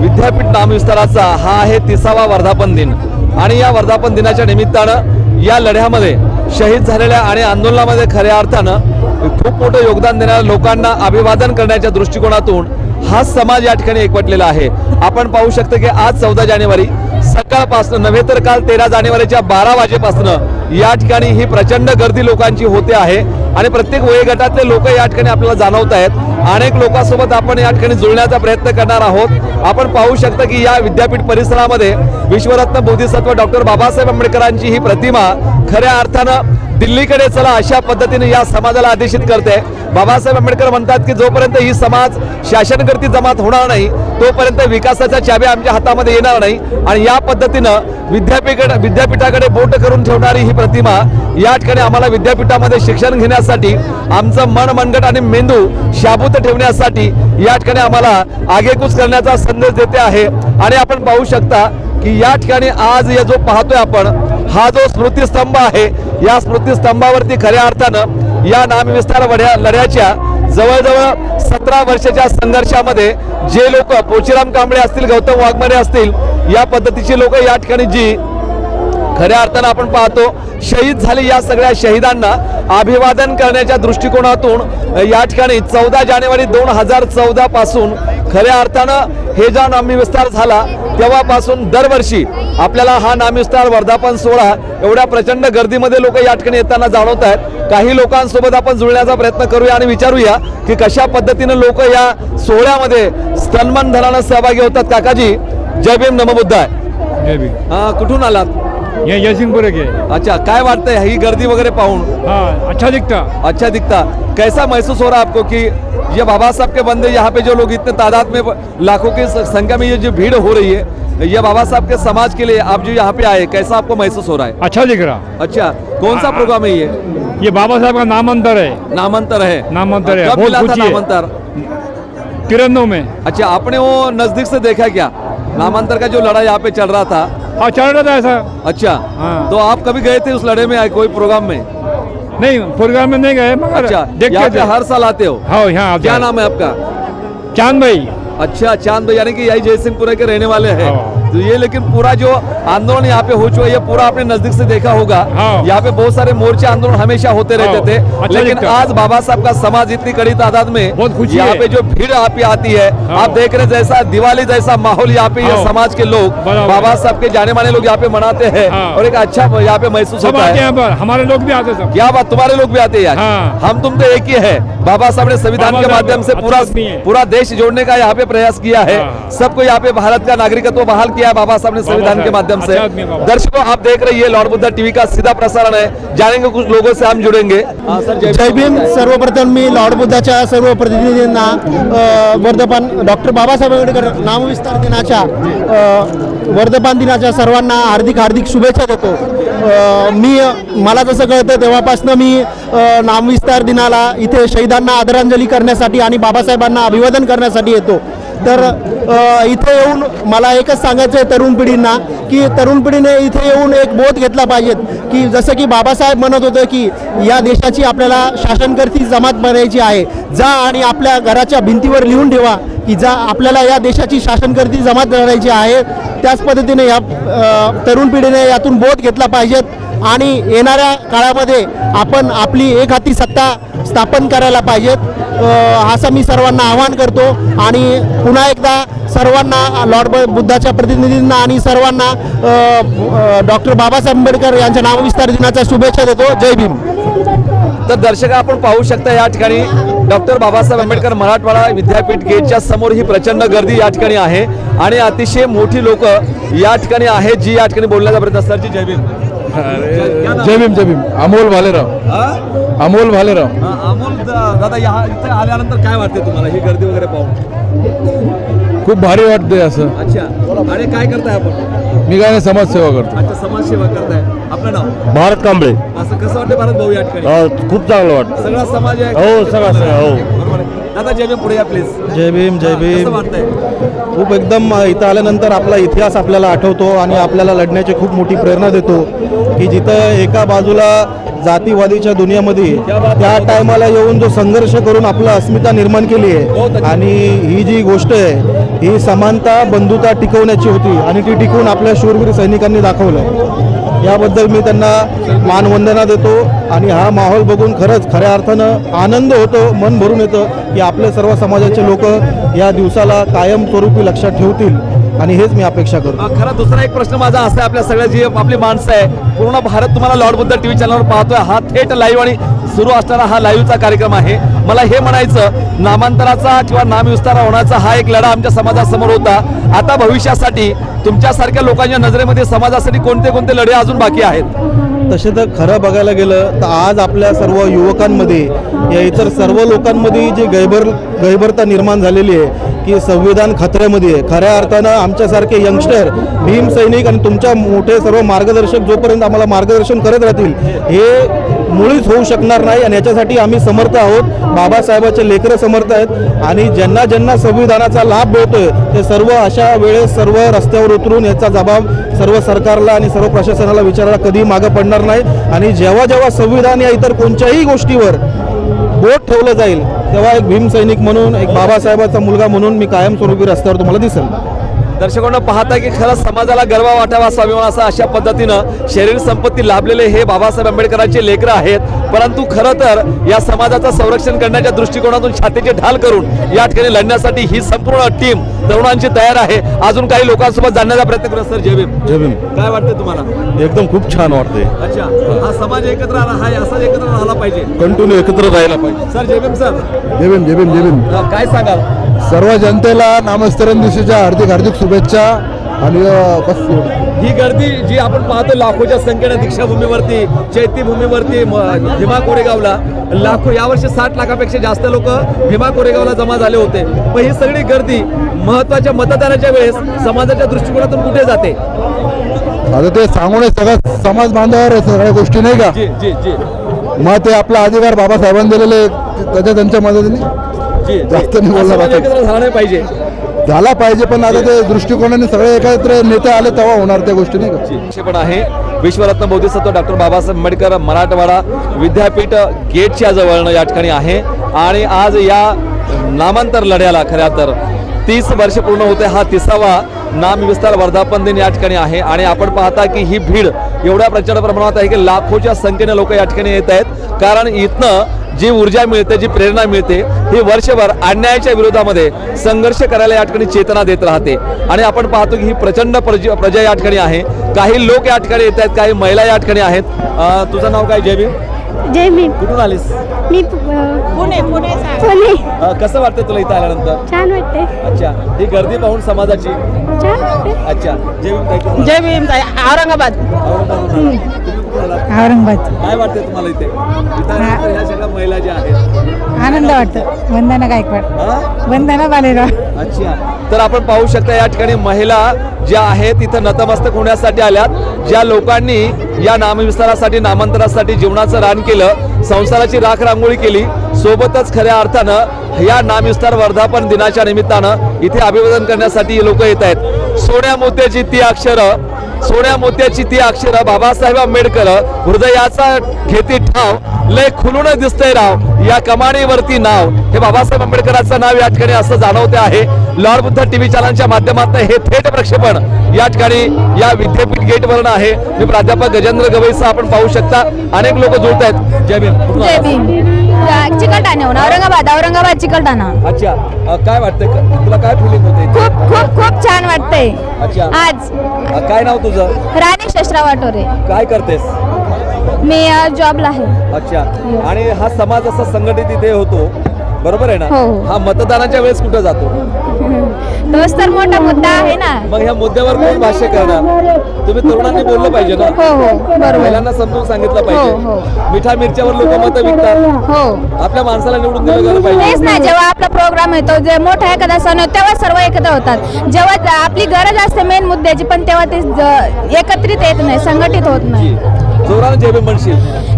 विद्यापीठ नामविस्ताराचा हा आहे 30वा वर्धापन दिन. आणि या वर्धापन दिनाच्या निमित्तानं या लढ्यामध्ये शहीद झालेल्या आणि आंदोलनामध्ये खऱ्या अर्थानं खूप मोठं योगदान देणाऱ्या लोकांना अभिवादन करण्याच्या दृष्टिकोनातून हा समाज या ठिकाणी एकवटलेला आहे. आपण पाहू शकतो की आज 14 जानेवारी सकाळपासून नव्हे तर काल 13 जानेवारीच्या 12 वाजेपासून या ठिकाणी ही प्रचंड गर्दी लोकांची होते आहे आणि प्रत्येक वयोगटातले लोक या ठिकाणी आपल्याला जाणवत आहेत. अनेक लोकांसोबत आपण या ठिकाणी जुळण्याचा प्रयत्न करणार आहोत. आपण पाहू शकता की या विद्यापीठ परिसरामध्ये विश्वरत्न बोधिसत्व डॉक्टर बाबासाहेब आंबेडकरांची ही प्रतिमा खऱ्या अर्थानं दिल्लीकडे चला अशा पद्धतीने या समाजाला आदेशित करते. बाबासाहेब आंबेडकर म्हणतात की जोपर्यंत ही समाज शासनकर्ती जमात होणार नाही तोपर्यंत विकासाच्या चाव्या आमच्या हातामध्ये येणार नाही. आणि या पद्धतीनं विद्यापीठाकडे बोट करून ठेवणारी ही प्रतिमा या ठिकाणी आम्हाला विद्यापीठामध्ये शिक्षण घेण्यासाठी, आमचं मन मनगट आणि मेंदू शाबूत ठेवण्यासाठी या ठिकाणी आम्हाला आगेकूच करण्याचा संदेश देते आहे. आणि आपण पाहू शकता की या ठिकाणी आज या जो पाहतोय आपण हा जो स्मृतिस्तंभ आहे, या स्मृतिस्तंभावरती खऱ्या अर्थानं या नामविस्तार लढ्याच्या जवळजवळ 17 वर्षाच्या संघर्षामध्ये जे लोक पोचीराम कांबळे असतील, गौतम वाघमारे असतील, या पद्धतीची लोक या ठिकाणी जी खऱ्या अर्थानं आपण पाहतो शहीद झाले, या सगळ्या शहीदांना अभिवादन करण्याच्या दृष्टिकोनातून या ठिकाणी 14 जानेवारी 2014 पासून खऱ्या अर्थानं हे जो नामविस्तार झाला तेव्हापासून दरवर्षी आपल्याला हा नामविस्तार वर्धापन सोहळा एवढ्या प्रचंड गर्दीमध्ये लोक या ठिकाणी येताना जाणवत आहेत. काही लोकांसोबत आपण जुळण्याचा प्रयत्न करूया आणि विचारूया की कशा पद्धतीने लोक या सोहळ्यामध्ये तन्मन धनानं सहभागी होतात. काकाजी, जय भीम, नमो बुद्धाय. जय भीम. कुठून आलात? ये जयसिंहपुर के. अच्छा, काय वाटतंय ही गर्दी वगैरे पाहून? हाँ, अच्छा दिखता. अच्छा दिखता. कैसा महसूस हो रहा है आपको कि ये बाबा साहब के बंदे यहाँ पे जो लोग इतने तादाद में लाखों की संख्या में ये जो भीड़ हो रही है, ये बाबा साहब के समाज के लिए आप जो यहाँ पे आए, कैसा आपको महसूस हो रहा है? अच्छा दिख रहा. अच्छा, कौन सा प्रोग्राम है ये बाबा साहब का नामांतर है. नामांतर है. नामांतर है. कब बहुत मिला था खुशी है. नामांतर? 93 में. अच्छा, आपने वो नजदीक से देखा क्या नामांतर का जो लड़ाई यहाँ पे चल रहा था? हाँ, चल रहा था ऐसा. अच्छा, हाँ. तो आप कभी गए थे उस लड़े में, कोई प्रोग्राम में? नहीं, प्रोग्राम में नहीं गए मगर अच्छा, देख यहाँ के पे हर साल आते हो? हाँ, यहाँ क्या नाम है आपका? चांद भाई. अच्छा, चांद भाई, यानी कि यही जयसिंहपुर के रहने वाले हैं. हाँ. तो ये लेकिन पूरा जो आंदोलन यहाँ पे हो चुका है ये पूरा आपने नजदीक से देखा होगा. हाँ. यहाँ पे बहुत सारे मोर्चे आंदोलन हमेशा होते रहते हाँ. थे, अच्छा लेकिन दिखता. आज बाबा साहब का समाज इतनी कड़ी तादाद में बहुत खुशी यहाँ है. पे जो भीड़ आप पे आती है, हाँ. आप देख रहे हैं जैसा दिवाली जैसा माहौल यहाँ पे ये हाँ. समाज के लोग, बराबर. बाबा साहब के जाने माने लोग यहाँ पे मनाते हैं. हाँ. और एक अच्छा यहाँ पे महसूस सब होता आते हैं है. यहाँ पर, हमारे लोग भी आते सब. क्या बात, तुम्हारे लोग भी आते हैं यार? हाँ. हम तुम तो एक ही है. बाबा साहब ने संविधान बाबा के साहब माध्यम से अच्छा पूरा आदमी है. पूरा देश जोड़ने का यहाँ पे प्रयास किया है. हाँ. सबको यहाँ पे भारत का नागरिकत्व बहाल किया है बाबा साहब ने संविधान के साहब, माध्यम से. अच्छा आदमी है बाबा. दर्शकों, आप देख रहे हैं लॉर्ड बुद्धा टीवी का सीधा प्रसारण है. जानेंगे कुछ लोगों से, हम जुड़ेंगे. सर, जय भीम. सर्वप्रथम मी लॉर्ड बुद्धाच्या सर्व प्रतिनिधींना वर्धमान डॉक्टर बाबासाहेब आंबेडकर नामविस्तार दिनाच्या वर्धमान दिनाच्या सर्वांना हार्दिक शुभेच्छा देतो. मला जसं कळतं तेव्हापासून मी नामविस्तार दिनाला इथे शहीदांना आदरांजली करण्यासाठी आणि बाबासाहेबांना अभिवादन करण्यासाठी येतो. तर इथे येऊन मला एकच सांगायचं आहे तरुण पिढींना की तरुण पिढीने इथे येऊन एक बोध घेतला पाहिजेत की जसं की बाबासाहेब म्हणत होते की या देशाची आपल्याला शासनकर्ती जमात बनायची आहे. जा आणि आपल्या घराच्या भिंतीवर लिहून ठेवा की जा आपल्याला या देशाची शासनकर्ती जमात करायची आहे, त्याच पद्धतीने या तरुण पिढीने यातून बोध घेतला पाहिजेत आणि येणाऱ्या काळामध्ये आपण आपली एक हाती सत्ता स्थापन करायला पाहिजेत असं मी सर्वांना आवाहन करतो. आणि पुन्हा एकदा सर्वांना लॉर्ड बुद्धाच्या प्रतिनिधींना आणि सर्वांना डॉक्टर बाबासाहेब आंबेडकर यांच्या नामविस्तार दिनाच्या शुभेच्छा देतो. जय भीम. तर दर्शक आपण पाहू शकता या ठिकाणी डॉक्टर बाबासाहेब आंबेडकर मराठवाडा विद्यापीठ गेटच्या समोर ही प्रचंड गर्दी या ठिकाणी आहे आणि अतिशय मोठी लोक या ठिकाणी आहेत जी या ठिकाणी बोलण्याचा प्रयत्न असतात. जी जय भीम. जय भीम जय भीम. अमोल भालेराव. अमोल भालेराव. अमोल दादा इथे आल्यानंतर काय वाटते तुम्हाला ही गर्दी वगैरे पाहून? खूप भारी वाटतंय असं. अच्छा, आणि काय करताय आपण? मी काय नाही, समाजसेवा करतो. अच्छा, समाजसेवा करताय. आपलं नाव? भारत कांबळे. असं कसं वाटतं भारत भाऊ या ठिकाणी? खूप चांगलं वाटतं. सगळा समाज आहे. हो, सगळा हो. बरोबर आहे. दादा जय भीम, पुढे या प्लीज. जय भीम जय कसं भीम. वाटतंय? खूप एकदम इथं आल्यानंतर आपला इतिहास आपल्याला आठवतो आणि आपल्याला लढण्याची खूप मोठी प्रेरणा देतो की जिथं एका बाजूला जातीवादीच्या दुनियामध्ये त्या टायमाला येऊन जो संघर्ष करून आपलं अस्मिता निर्माण केली आहे आणि ही जी गोष्ट आहे ही समानता बंधुता टिकवण्याची होती आणि ती टिकवून आपल्या शूरवीर सैनिकांनी दाखवलं. याबद्दल मी त्यांना मानवंदना देतो आणि हा माहोल बघून खरंच खऱ्या अर्थानं आनंद होतो, मन भरून येतं की आपले सर्व समाजाचे लोक या दिवसाला कायमस्वरूपी लक्षात ठेवतील आणि हेच मी अपेक्षा करतो. खरं दुसरा एक प्रश्न माझा असा आहे, आपल्या सगळ्या जी आपली माणसं आहे पूर्ण भारत तुम्हाला लॉर्ड बुद्ध टीव्ही चॅनलवर पाहतोय. हा थेट लाईव्ह आणि सुरू असणारा हा लाईव्हचा कार्यक्रम आहे. मला हे म्हणायचं, नामांतराचा किंवा नामविस्तार होण्याचा हा एक लढा आमच्या समाजासमोर होता. आता भविष्यासाठी तुमच्यासारख्या लोकांच्या नजरेमध्ये समाजासाठी कोणते कोणते लढे अजून बाकी आहेत? तसे तर खरं बघायला गेलं तर आज आपल्या सर्व युवकांमध्ये या इतर सर्व लोकांमध्ये जी गैबरता निर्माण झालेली आहे की संविधान खतऱ्यामध्ये आहे. खऱ्या अर्थानं आमच्यासारखे यंगस्टर भीम सैनिक आणि तुमच्या मोठे सर्व मार्गदर्शक जोपर्यंत आम्हाला मार्गदर्शन करत राहतील हे मुळीच होऊ शकणार नाही आणि याच्यासाठी आम्ही समर्थ आहोत. बाबासाहेबाचे लेकरं समर्थ आहेत आणि ज्यांना ज्यांना संविधानाचा लाभ मिळतोय ते सर्व अशा वेळेस सर्व रस्त्यावर उतरून याचा जबाब सर्व सरकारला आणि सर्व प्रशासनाला विचारायला कधी मागं पडणार नाही. आणि जेव्हा जेव्हा संविधान या इतर कोणत्याही गोष्टीवर बोट ठेवलं जाईल तेव्हा एक भीम सैनिक म्हणून, एक बाबासाहेबाचा मुलगा म्हणून मी कायमस्वरूपी रस्त्यावर तुम्हाला दिसेल. दर्शकांना पाहता की खरंच समाजाला गर्व वाटावा, स्वाभिमान असा अशा पद्धतीनं शरीर संपत्ती लाभलेले हे बाबासाहेब आंबेडकरांचे लेकरं आहेत. परंतु खरं तर या समाजाचं संरक्षण करण्याच्या दृष्टिकोनातून छातीचे ढाल करून या ठिकाणी लढण्यासाठी ही संपूर्ण टीम तरुणांची तयार आहे. अजून काही लोकांसोबत जाण्याचा प्रयत्न करू. सर जय भीम. जय भीम. काय वाटतं तुम्हाला? एकदम खूप छान वाटतंय. अच्छा, हा समाज एकत्र आला, हा असाच एकत्र राहिला पाहिजे, कंटिन्यू एकत्र राहायला पाहिजे. सर जय भीम. सर जय भीम जय भीम जय भीम. काय सांगाल? सर्व जनतेला नामस्तरण दिवशीच्या हार्दिक हार्दिक शुभेच्छा. आणि बस ही गर्दी जी आपण पाहतो लाखोच्या संख्येने दीक्षाभूमीवरती, चैत्यभूमीवरती, भीमा कोरेगावला लाखो, यावर्षी 60 लाखापेक्षा जास्त लोक भीमा कोरेगावला जमा झाले होते. पण ही सगळी गर्दी महत्वाच्या मतदानाच्या वेळेस समाजाच्या दृष्टिकोनातून कुठे जाते? आता ते सांगून सगळं समाज बांधावर सगळ्या गोष्टी नाही का. जी जी जी मग ते आपला अधिकार बाबासाहेबांनी दिलेले त्यांच्या मदतीने जी जास्त नाही बोलला समाज पाहिजे. एकत्र झाला नाही पाहिजे, झाला पाहिजे. पण आता ते दृष्टिकोनाने सगळे एकत्र नेते आले तेव्हा होणार त्या गोष्टी नाही का. पण आहे विश्वरत्न बोधिसत्व डॉक्टर बाबासाहेब आंबेडकर मराठवाडा विद्यापीठ गेटच्या जवळनं या ठिकाणी आहे. आणि आज या नामांतर लढ्याला खऱ्या तर 30 वर्ष पूर्ण होते. हा 30वा नामविस्तार वर्धापन दिन या ठिकाणी आहे. आणि आपण पाहता की ही भीड एवढ्या प्रचंड प्रमाणात आहे की लाखोच्या संख्येने लोक या ठिकाणी येत आहेत. कारण इथनं जी ऊर्जा मिळते, जी प्रेरणा मिळते, ही वर्षभर अन्यायाच्या विरोधामध्ये संघर्ष करायला या ठिकाणी चेतना देत राहते. आणि आपण पाहतो की ही प्रचंड प्रजा या ठिकाणी आहे. काही लोक या ठिकाणी येत आहेत, काही महिला या ठिकाणी आहेत. तुझं नाव काय? जय भीम. जय भीम. कुठून आलीस? मी पुणे. कसं वाटतं तुला इथं आल्यानंतर? छान वाटते. अच्छा, ही गर्दी पाहून समाजाची. छान वाटते. अच्छा, जय भीम. ताई, कुठून आलात? जय भीम. औरंगाबाद. औरंगाबाद. तुम्ही कुठून आलात? औरंगाबाद. काय वाटते तुम्हाला इथे इथं आल्यानंतर ह्या सगळ्या महिला ज्या आहेत? आनंद वाटतो. वंदना गायकवाड. हा? वंदना बालेराव. अच्छा, तर आपण पाहू शकता या ठिकाणी महिला ज्या आहेत इथं नतमस्तक होण्यासाठी आल्यात. ज्या लोकांनी या नामविस्तारासाठी, नामांतरासाठी जीवनाचं रान केलं, संसाराची राख रांगोळी केली, सोबतच खऱ्या अर्थानं या नामविस्तार वर्धापन दिनाच्या निमित्तानं इथे अभिवादन करण्यासाठी लोक येत आहेत. सोन्या मोत्याची ती अक्षरं सोन्या मोत्याची ती अक्षर बाबासाहेब आंबेडकर हृदयाचा घेती ठाव लय खुलून दिसतंय राव या कमानीवरती नाव हे बाबासाहेब आंबेडकरांचं नाव या ठिकाणी असं जाणवते आहे. लॉर्ड बुद्ध टीव्ही चॅनलच्या माध्यमातून हे थेट प्रक्षेपण या ठिकाणी या विद्यापीठ गेटवरून आहे. मी प्राध्यापक गजेंद्र गवईसह आपण पाहू शकता अनेक लोक जुळत आहेत. जय भीम. कुठून जय आलात? भीम चिकलठाण्याहून औरंगाबाद चिकलठाणा. अच्छा काय वाटतंय तुला काय फिलिंग होते? खूप खूप खूप छान वाटतंय. अच्छा आज काय नाव तुझं? राणी शस्त्रा वाटोरे. काय करतेस? मी जॉबला आहे. अच्छा आणि हा समाज असा संघटित इथे होतो बरोबर आहे ना? हो, हो. हा मतदानाच्या वेळेस कुठे जातो? तोच तर मोठा मुद्दा आहे ना. मग ह्या मुद्द्यावर कोण भाष्य करणार? तुम्ही तरुणांनी बोललं पाहिजे ना. हो हो बरोबर. महिलांना समजून सांगितलं हो, पाहिजे. मिठा मिरच्यावर लोक मतं विकतात. हो आपल्या माणसाला निवडून दिलं गेलं तेच पाहिजे. ना. जेव्हा आपला प्रोग्राम येतो जे मोठा एखादा सण होतो तेव्हा सर्व एकत्र होतात. जेव्हा आपली गरज असते मेन मुद्द्याची पण तेव्हा ते एकत्रित येत नाही, संघटित होत नाही. जोरानं जय भीम म्हणशील.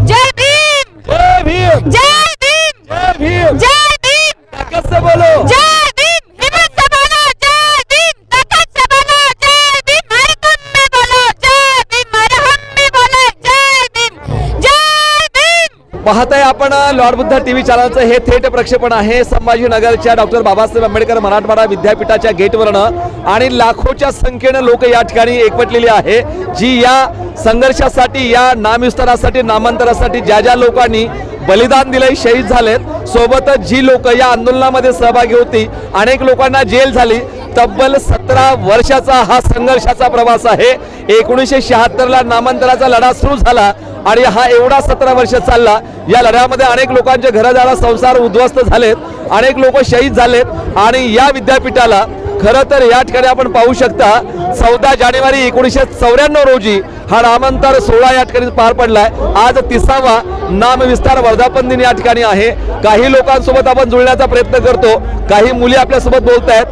जय भीम. जय भीम. जय भीम. जय भीम. जय भीम. ताकद से बोलो. जय भीम. हिम्मत से बोलो. जय भीम. ताकत से बोलो. जय भीम. हर तुम में बोलो. जय भीम. हर हम में बोलो. जय भीम. जय भीम. पाहताय आपण लॉर्ड बुद्ध टीव्ही चॅनलचं हे थेट प्रक्षेपण आहे संभाजीनगरच्या डॉक्टर बाबासाहेब आंबेडकर मराठवाडा विद्यापीठाच्या गेटवरनं आणि लाखोच्या संख्येनं लोक या ठिकाणी एकवटलेली आहे जी या संघर्षासाठी या नामविस्तारासाठी नामांतरासाठी ज्या ज्या लोकांनी बलिदान दिलंय शहीद झालेत सोबतच जी लोक या आंदोलनामध्ये सहभागी होती अनेक लोकांना जेल झाली. तब्बल 17 वर्षाचा हा संघर्षाचा प्रवास आहे. 1976ला नामांतराचा लढा सुरू झाला आणि हा एवढा 17 वर्ष चालला. या लढ्यामध्ये अनेक लोकांचे घरदार संसार उद्ध्वस्त झालेत, अनेक लोक शहीद झालेत आणि या विद्यापीठाला खरं तर या ठिकाणी आपण पाहू शकता 14 जानेवारी 1994 रोजी हा नामांतर सोहळा या ठिकाणी पार पडलाय. आज 30वा नामविस्तार वर्धापन दिन या ठिकाणी आहे. काही लोकांसोबत आपण जुळण्याचा प्रयत्न करतो. काही मुली आपल्यासोबत बोलतायत.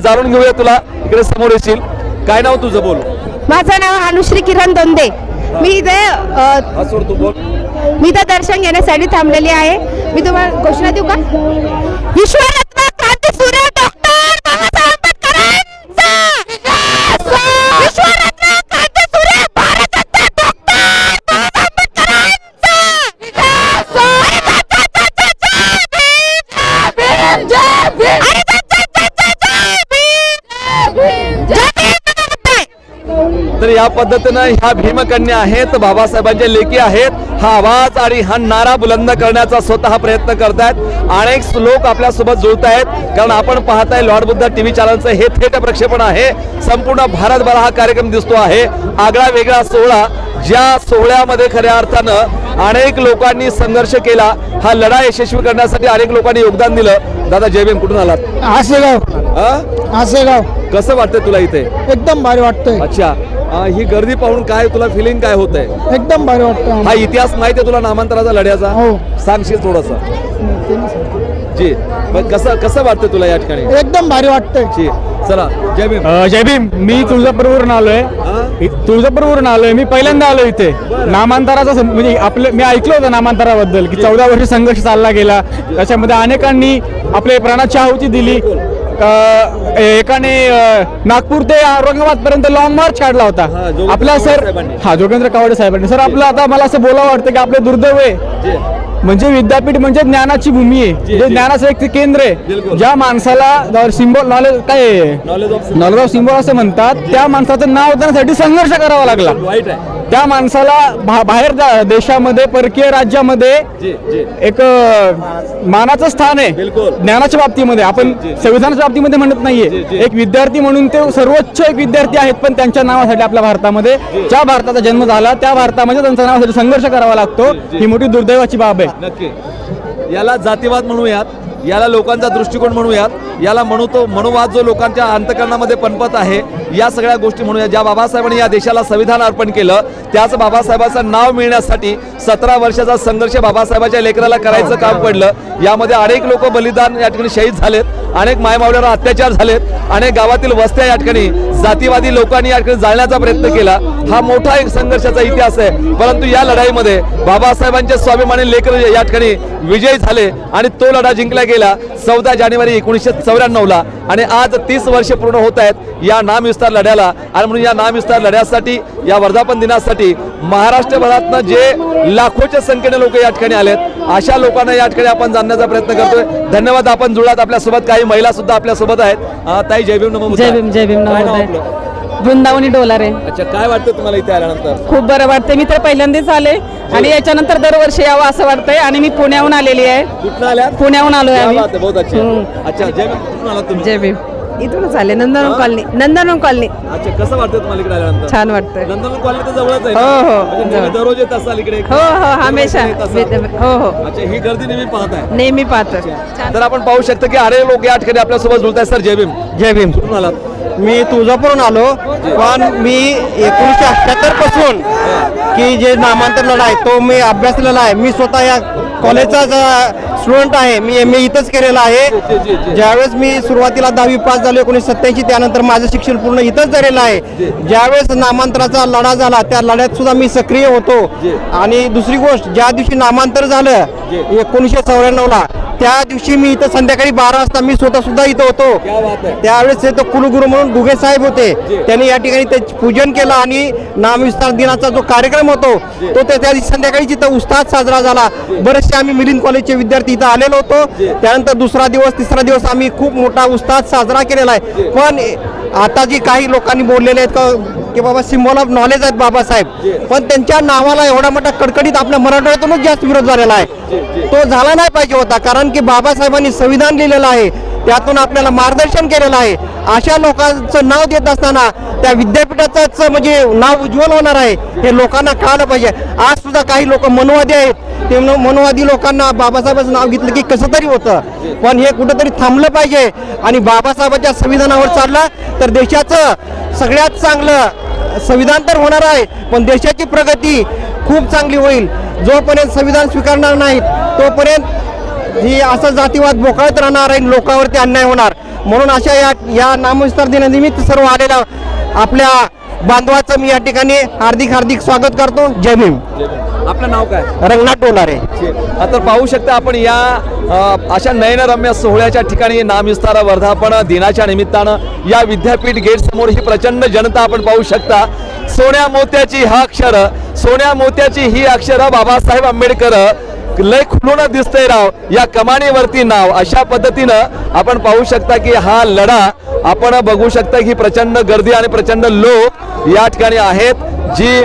जाणून घेऊया. तुला इकडे समोर येशील. काय नाव तुझं? बोल. माझं नाव अनुश्री किरण दोंदे. मी इथे असोर तू बोल. मी इथं दर्शन घेण्यासाठी थांबलेली आहे. मी तुम्हाला घोषणा देऊ का? विश्वरत्न क्रांतीसूर्य डॉक्टर बाबासाहेब आंबेडकरांचा विश्वरत्न क्रांतीसूर्य भारतरत्न डॉक्टर बाबासाहेब आंबेडकरांचा जय भीम. तर या पद्धतीनं ह्या भीमकन्या आहेत, बाबासाहेबांच्या लेकी आहेत. हा आवाज आणि हा नारा बुलंद करण्याचा स्वतः प्रयत्न करतायत. अनेक लोक आपल्या सोबत जुळत आहेत कारण आपण पाहताय लॉर्ड बुद्ध टीव्ही चॅनलचं हे थेट प्रक्षेपण आहे. संपूर्ण भारतभर हा कार्यक्रम दिसतो आहे. आगळा वेगळा सोहळा ज्या सोहळ्यामध्ये खऱ्या अर्थानं अनेक लोकांनी संघर्ष केला. हा लढा यशस्वी करण्यासाठी अनेक लोकांनी योगदान दिलं. दादा जय भीम. कुठून आलात? आसेगाव. कसं वाटतंय तुला इथे? एकदम भारी वाटतंय. अच्छा ही गर्दी पाहून काय तुला फिलिंग काय होत आहे? एकदम भारी वाटतंय. हा इतिहास माहिती आहे तुला नामांतराचा लढ्याचा? हो. सांगशील थोडस? जी कसं कसं वाटतं तुला या ठिकाणी? एकदम भारी वाटतंय. जी चला जय भीम. जय भीम. मी तुळजापूरवरून आलोय. तुळजापूरवरून आलोय. मी पहिल्यांदा आलो इथे. नामांतराचा म्हणजे आपलं मी ऐकलं होतं नामांतराबद्दल की 14 वर्ष संघर्ष चालला गेला. त्याच्यामध्ये अनेकांनी आपले प्राणाची आहुती दिली. एकाने नागपूर ते औरंगाबाद पर्यंत लॉंग मार्च काढला होता जोगेंद्र आपला सर. कावडे साहेबांनी. हा जोगेंद्र कावडे साहेबांनी. सर आपलं आता मला असं बोलावं वाटतं की आपले दुर्दैव आहे म्हणजे विद्यापीठ म्हणजे ज्ञानाची भूमी आहे. जे ज्ञानाचं एक केंद्र आहे. बिलकुल. ज्या माणसाला सिम्बॉल नॉलेज काय knowledge of knowledge of symbol असं म्हणतात त्या माणसाचं नाव देण्यासाठी संघर्ष करावा लागला. वाईट आहे. त्या माणसाला बाहेर देशामध्ये परकीय राज्यामध्ये जी जी एक मानाचं स्थान आहे. बिलकुल. ज्ञानाच्या बाबतीमध्ये आपण जी, जी. संविधानाच्या बाबतीमध्ये म्हणत जी, नाहीये. जी. एक विद्यार्थी म्हणून ते सर्वोच्च एक विद्यार्थी आहेत पण त्यांच्या नावासाठी आपल्या भारतामध्ये ज्या भारताचा जन्म झाला त्या भारतामध्ये त्यांच्या नावासाठी संघर्ष करावा लागतो. जी, जी. ही मोठी दुर्दैवाची बाब आहे. नक्की. याला जातीवाद म्हणूयात, याला लोकांचा दृष्टिकोन म्हणूयात, याला मनुवाद जो लोकांच्या अंतकरणामध्ये पनपत आहे या सगळ्या गोष्टी म्हणूया. ज्या बाबासाहेबांनी या देशाला संविधान अर्पण केलं त्याच बाबासाहेबांचं नाव मिळण्यासाठी 17 वर्षाचा संघर्ष बाबासाहेबांच्या लेकराला करायचं काम पडलं. यामध्ये अनेक लोक बलिदान या ठिकाणी शहीद झालेत. अनेक मायमावल्यावर अत्याचार झालेत. अनेक गावातील वस्त्या या ठिकाणी जातीवादी लोकांनी या ठिकाणी जाळण्याचा प्रयत्न केला. हा मोठा एक संघर्षाचा इतिहास आहे. परंतु या लढाईमध्ये बाबासाहेबांचे स्वाभिमानी लेकर या ठिकाणी विजयी झाले आणि तो लढा जिंकला गेला 14 जानेवारी 1994ला आणि आज 30 वर्षे पूर्ण होत आहेत या नामविस्तार लढ्याला. आणि म्हणून या नामविस्तार लढ्यासाठी, या वर्धापन दिनासाठी महाराष्ट्रभरातनं जे लाखोच्या संख्येने लोक या ठिकाणी आलेत, अशा लोकांना या ठिकाणी आपण जाणण्याचा प्रयत्न करतोय. धन्यवाद. आपण जुळात. आपल्यासोबत काही महिला सुद्धा आपल्यासोबत आहेत. ताई जय भीम, नमो बुद्धाय. जय भीम काय नाव नमोदय. आपलं? वृंदावनी डोलारे. अच्छा, काय वाटतं तुम्हाला इथे आल्यानंतर? खूप बरं वाटतंय. मी तर पहिल्यांदाच आले आणि याच्यानंतर दरवर्षी यावं असं वाटतंय. आणि मी पुण्याहून आलेली आहे. कुठं आल्यात? पुण्याहून आलोय क्या आम्ही. बात आहे, बहुत अच्छा. अच्छा, जय भीम. कुठून आलात तुम्ही? जय भीम. इथूनच आले नंदनवन कॉलनी. नंदनवन कॉलनी. अच्छा, कसं वाटतं तुम्हाला इकडे आल्यानंतर? छान वाटतंय. नंदनवन कॉलनी तर जवळच आहे ना? हो, हो, म्हणजे जवळ. नेहमी दररोज येत असाल इकडे? हो हो हमेशा. येत असाल? हो हो अच्छा, ही गर्दी नेहमी पाहताय. नेहमी पाहतो. तर आपण पाहू शकतो की अनेक लोक या ठिकाणी आपल्यासोबत जुळत आहेत. सर जय भीम. जय भीम. कुठून आलात? मी तुळजापूरहून आलो, पण मी 1978 पासून की जे नामांतर लढा आहे तो मी अभ्यासलेला आहे. मी स्वतः या कॉलेजचा स्टुडंट आहे. मी MA इथंच केलेला आहे. ज्यावेळेस मी सुरुवातीला 10वी पास झालो 1987, त्यानंतर माझं शिक्षण पूर्ण इथंच झालेलं आहे. ज्यावेळेस नामांतराचा लढा झाला त्या लढ्यात सुद्धा मी सक्रिय होतो. आणि दुसरी गोष्ट, ज्या दिवशी नामांतर झालं 1994ला, त्या दिवशी मी इथं संध्याकाळी 12 वाजता मी स्वतः सुद्धा इथं होतो. क्या बात आहे. त्यावेळेस ते कुलगुरू म्हणून गुगे साहेब होते. त्यांनी या ठिकाणी ते पूजन केलं आणि नामविस्तार दिनाचा जो कार्यक्रम होतो तो त्या दिवशी संध्याकाळी तिथं उत्साहात साजरा झाला. बरेचसे आम्ही मिलिंद कॉलेजचे विद्यार्थी इथं आलेलो होतो. त्यानंतर दुसरा दिवस, तिसरा दिवस आम्ही खूप मोठा उत्साहात साजरा केलेला आहे. पण आता जी काही लोकांनी बोललेले आहेत की बाबा सिम्बॉल ऑफ नॉलेज आहेत बाबासाहेब, पण त्यांच्या नावाला एवढा मोठा कडकडीत आपल्या मराठवाड्यातूनच जास्त विरोध झालेला आहे. तो झाला नाही पाहिजे होता, कारण की बाबासाहेबांनी संविधान लिहिलेलं आहे, त्यातून आपल्याला मार्गदर्शन केलेलं आहे. अशा लोकांचं नाव देत असताना त्या विद्यापीठाचंच म्हणजे नाव उज्ज्वल होणार आहे हे लोकांना कळालं पाहिजे. आज सुद्धा काही लोक मनोवादी आहेत. ते मनोवादी लोकांना बाबासाहेबांचं नाव घेतलं की कसं तरी होतं, पण हे कुठंतरी थांबलं पाहिजे. आणि बाबासाहेबांच्या संविधानावर चाललं तर देशाचं सगळ्यात चांगलं संविधान तर होणार आहे, पण देशाची प्रगती खूप चांगली होईल. जोपर्यंत संविधान स्वीकारणार नाहीत तोपर्यंत ही असा जातीवाद बोकाळत राहणार आहे, लोकांवरती अन्याय होणार. म्हणून अशा या नामविस्तार दिनानिमित्त सर्व आलेल्या आपल्या बांधवाचं मी या ठिकाणी हार्दिक स्वागत करतो. जय भीम. आपलं नाव काय? रंगनाथ डोलारे. आता पाहू शकता आपण या अशा नयनरम्य सोहळ्याच्या ठिकाणी नामविस्तार वर्धापन दिनाच्या निमित्तानं या विद्यापीठ गेट समोर ही प्रचंड जनता आपण पाहू शकता. सोन्या मोत्याची हा अक्षर, सोन्या मोत्याची ही अक्षर, बाबासाहेब आंबेडकर लय खुलून दिसतंय राव या कमानीवरती नाव. अशा पद्धतीनं आपण पाहू शकता की हा लढा आपण बघू शकता की प्रचंड गर्दी आणि प्रचंड लोक या ठिकाणी आहेत, जी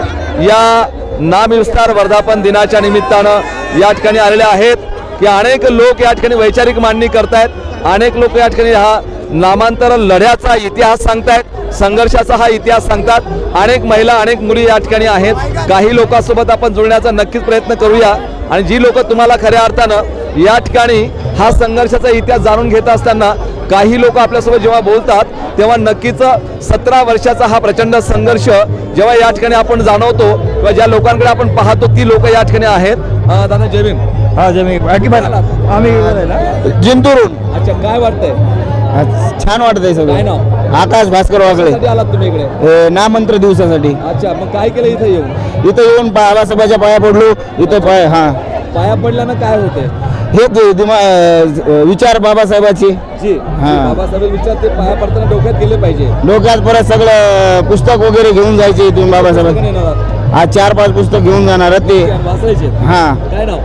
या नामविस्तार वर्धापन दिनाच्या निमित्तानं या ठिकाणी आलेले आहेत. की अनेक लोक या ठिकाणी वैचारिक मांडणी करतायत, अनेक लोक या ठिकाणी हा नामांतर लढ्याचा इतिहास सांगतायत, संघर्षाचा हा इतिहास सांगतात. अनेक महिला, अनेक मुली या ठिकाणी आहेत. काही लोकांसोबत आपण जुळण्याचा नक्कीच प्रयत्न करूया. आणि जी लोक तुम्हाला खऱ्या अर्थानं या ठिकाणी हा संघर्षाचा इतिहास जाणून घेत असताना काही लोक आपल्यासोबत जेव्हा बोलतात तेव्हा नक्कीच 17 वर्षाचा हा प्रचंड संघर्ष जेव्हा या ठिकाणी आपण जाणवतो किंवा ज्या लोकांकडे आपण पाहतो ती लोक या ठिकाणी आहेत. दादा जय भीम. हा जमीन आम्ही जिंतूरून. अच्छा, काय वाटतंय? छान वाटतंय काय सगळं. नाव? आकाश भास्कर वागळे. कधी आलात तुम्ही इकडे? नामंत्र दिवसासाठी अच्छा, मग काय केलं इथे येऊन? इथं येऊन बाबासाहेबाच्या पाया पडलो. इथं पाया पडल्यानं काय होते? हे विचार बाबासाहेबाचे जी बाबासाहेब विचार ते पाया पडताना डोक्यात गेले पाहिजे. डोक्यात परत सगळं पुस्तक वगैरे घेऊन जायचे इथून बाबासाहेब. येणार आज 4-5 पुस्तक घेऊन जाणार ते. वाचायचे. हा. काय नाव?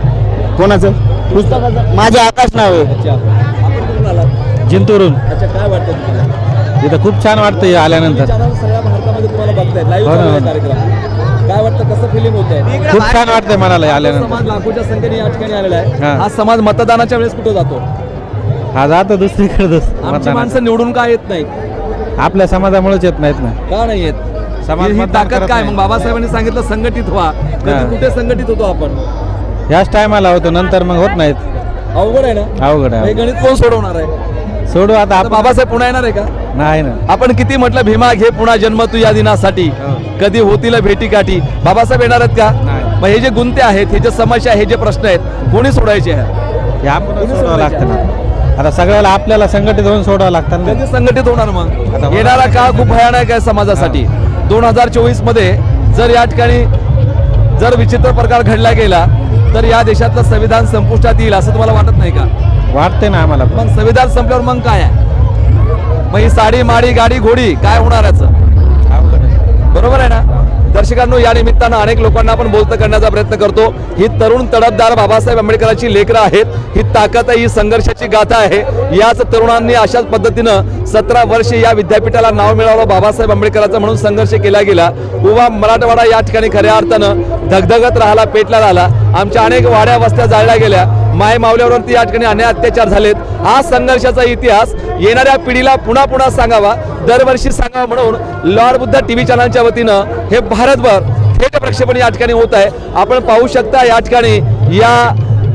कोणाचं पुस्तकाचं? माझे आकाश नाव आहे. अच्छा, आपण कुठून आलात? जिंतूरून. अच्छा, काय वाटतं तुम्हाला? इथं खूप छान वाटतं आल्यानंतर. चॅनल सगळ्या भारतामध्ये तुम्हाला बघतायत, लाईव्ह चालू आहे कार्यक्रम. काय वाटतं, कसं फिलिंग होत आहे? खूप छान वाटतंय मनाला आल्यानंतर. समाज लाखोच्या संख्येने या ठिकाणी आलेला आहे. हा. हा समाज मतदानाच्या वेळेस कुठं जातो? हा जातो दुसरीकडे आमची माणसं निवडून का येत नाही? आपल्या समाजामुळेच येत नाहीत ना. का नाही येत? समाज ही मतदान ताकद करत काय? नाही. मग बाबासाहेबांनी सांगितलं संघटित व्हा. कधी हा. कुठे संघटित होतो आपण? ह्याच टायमाला होतो, नंतर मग होत नाहीत. अवघड आहे ना? अवघड हे आहे. गणित कोण सोडवणार आहे? सोडू आता आता आपण. बाबासाहेब पुन्हा येणार आहे का? नाही ना. आपण किती म्हटलं भीमा घे पुन्हा जन्म तू या दिनासाठी, कधी होतील भेटी गाठी. बाबासाहेब येणार आहेत का? नाही. मग हे जे गुंते आहेत, हे जे समस्या, हे जे प्रश्न आहेत, कोणी सोडायचे आहेत? हे आपण सोडावं लागतं ना. आता सगळ्याला आपल्याला संघटित होऊन सोडावं लागतं ना. कधी संघटित होणार? आता मग होणार. येणारा काळ खूप भयानक आहे समाजासाठी. 2024 मध्ये जर या ठिकाणी जर विचित्र प्रकार घडला गेला तर या देशातलं संविधान संपुष्टात येईल असं तुम्हाला वाटत नाही का? वाटते ना आम्हाला मग संविधान संपल्यावर मग काय आहे? मग ही साडी माडी गाडी घोडी काय होणार याचं? बरोबर आहे ना? दर्शकांनो, या निमित्तानं अनेक लोकांना आपण बोलतं करण्याचा प्रयत्न करतो. ही तरुण तडफदार बाबासाहेब आंबेडकरांची लेकरं आहेत. ही ताकद आहे, ही संघर्षाची गाथा आहे. याच तरुणांनी अशाच पद्धतीनं 17 वर्ष या विद्यापीठाला नाव मिळवलं बाबासाहेब आंबेडकरांचा म्हणून संघर्ष केला गेला. उभा मराठवाडा या ठिकाणी खऱ्या अर्थानं धगधगत राहिला, पेटला राहिला. आमच्या अनेक वाड्या वस्त्या जाळल्या गेल्या, माय मावल्यावरती या ठिकाणी अन्याय अत्याचार झालेत. हा संघर्षाचा इतिहास येणाऱ्या पिढीला पुन्हा पुन्हा सांगावा, दरवर्षी सांगावा म्हणून लॉर्ड बुद्ध टीव्ही चॅनलच्या वतीनं हे भारतभर थेट प्रक्षेपण या ठिकाणी होत आहे. आपण पाहू शकता या ठिकाणी या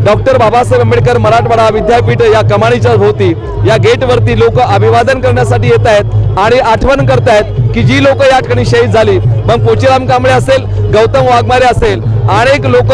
डॉक्टर बाबासाहेब आंबेडकर मराठवाडा विद्यापीठ या कमानीच्या भोवती या गेटवरती लोक अभिवादन करण्यासाठी येत आहेत आणि आठवण करतायत की जी लोक या ठिकाणी शहीद झाली. मग पोचीराम कांबळे असेल, गौतम वाघमारे असेल, अनेक लोक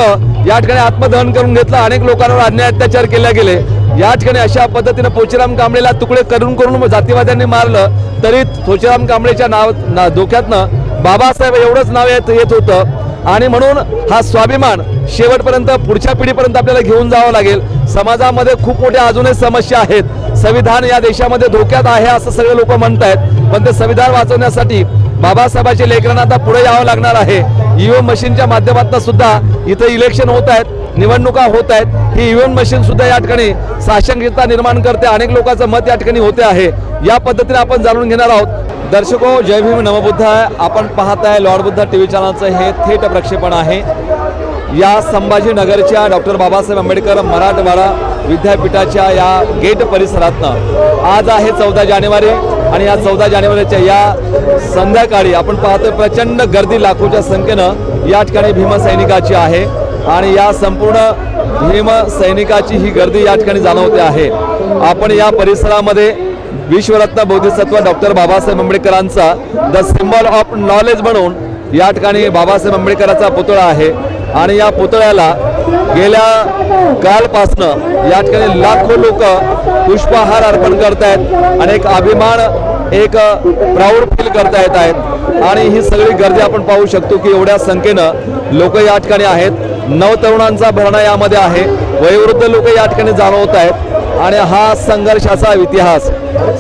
या ठिकाणी आत्मदहन करून घेतलं, अनेक लोकांवर अन्याय अत्याचार केले गेले. या ठिकाणी अशा पद्धतीने पोचीराम कांबळेला तुकडे करून जातीवाद्यांनी मारलं, तरी पोचीराम कांबळेच्या डोक्यातनं बाबासाहेब एवढंच नाव येत होतं. आणि म्हणून हा स्वाभिमान शेवटपर्यंत पुढच्या पिढीपर्यंत आपल्याला घेऊन जावं लागेल. समाजामध्ये खूप मोठ्या अजूनही समस्या आहेत. संविधान या देशामध्ये धोक्यात आहे असं सगळे लोक म्हणतायत, पण ते संविधान वाचवण्यासाठी बाबासाहेबांच्या लेकरांना आता पुढे यावं लागणार आहे. ईव्हीएम मशीनच्या माध्यमातून सुद्धा इथे इलेक्शन होत आहेत, निवडणुका होत आहेत. ही ईव्हीएम मशीन सुद्धा या ठिकाणी साशंकता निर्माण करते, अनेक लोकांचं मत या ठिकाणी होते आहे. या पद्धतीने आपण जाणून घेणार आहोत. दर्शको, जय भीम नमबुद्ध आहे. आपण पाहताय लॉर्ड बुद्ध टीव्ही चॅनलचं हे थेट प्रक्षेपण आहे. या संभाजीनगरच्या डॉक्टर बाबासाहेब आंबेडकर मराठवाडा विद्यापीठाच्या या गेट परिसरातनं आज आहे 14 जानेवारी आणि या 14 जानेवारीच्या या संध्याकाळी आपण पाहतोय प्रचंड गर्दी लाखोच्या संख्येनं या ठिकाणी भीमसैनिकाची आहे आणि या संपूर्ण भीमसैनिकाची ही गर्दी या ठिकाणी जाणवते आहे. आपण या परिसरामध्ये विश्वरत्न बोधिसत्व डॉक्टर बाबासाहेब आंबेडकरांचा द सिम्बॉल ऑफ नॉलेज म्हणून या ठिकाणी बाबासाहेब आंबेडकरांचा पुतळा आहे आणि या पुतळ्याला गेल्या कालपासनं या ठिकाणी लाखो लोक पुष्पहार अर्पण करतायत, अनेक अभिमान एक प्राऊड फील करता येत आहेत आणि ही सगळी गर्दी आपण पाहू शकतो की एवढ्या संख्येनं लोक या ठिकाणी आहेत. नवतरुणांचा भरणा यामध्ये आहे, वयोवृद्ध लोक या ठिकाणी जाणवत आहेत आणि हा संघर्षाचा इतिहास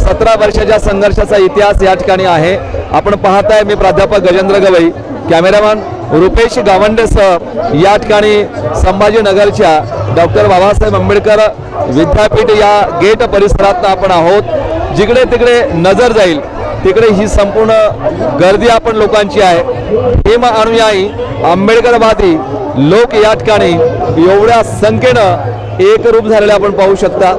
17 वर्षाच्या संघर्षाचा इतिहास या ठिकाणी आहे. आपण पाहताय, मी प्राध्यापक गजेंद्र गवई, कॅमेरामॅन रुपेश गावंडेसह या ठिकाणी संभाजीनगरच्या डॉक्टर बाबासाहेब आंबेडकर विद्यापीठ या गेट परिसरात आपण आहोत. जिकडे तिकडे नजर जाईल तिकडे ही संपूर्ण गर्दी आपण लोकांची आहे. भीम अनुयायी आंबेडकरवादी लोक या ठिकाणी एवढ्या संख्येनं एकरूप झालेले आपण पाहू शकता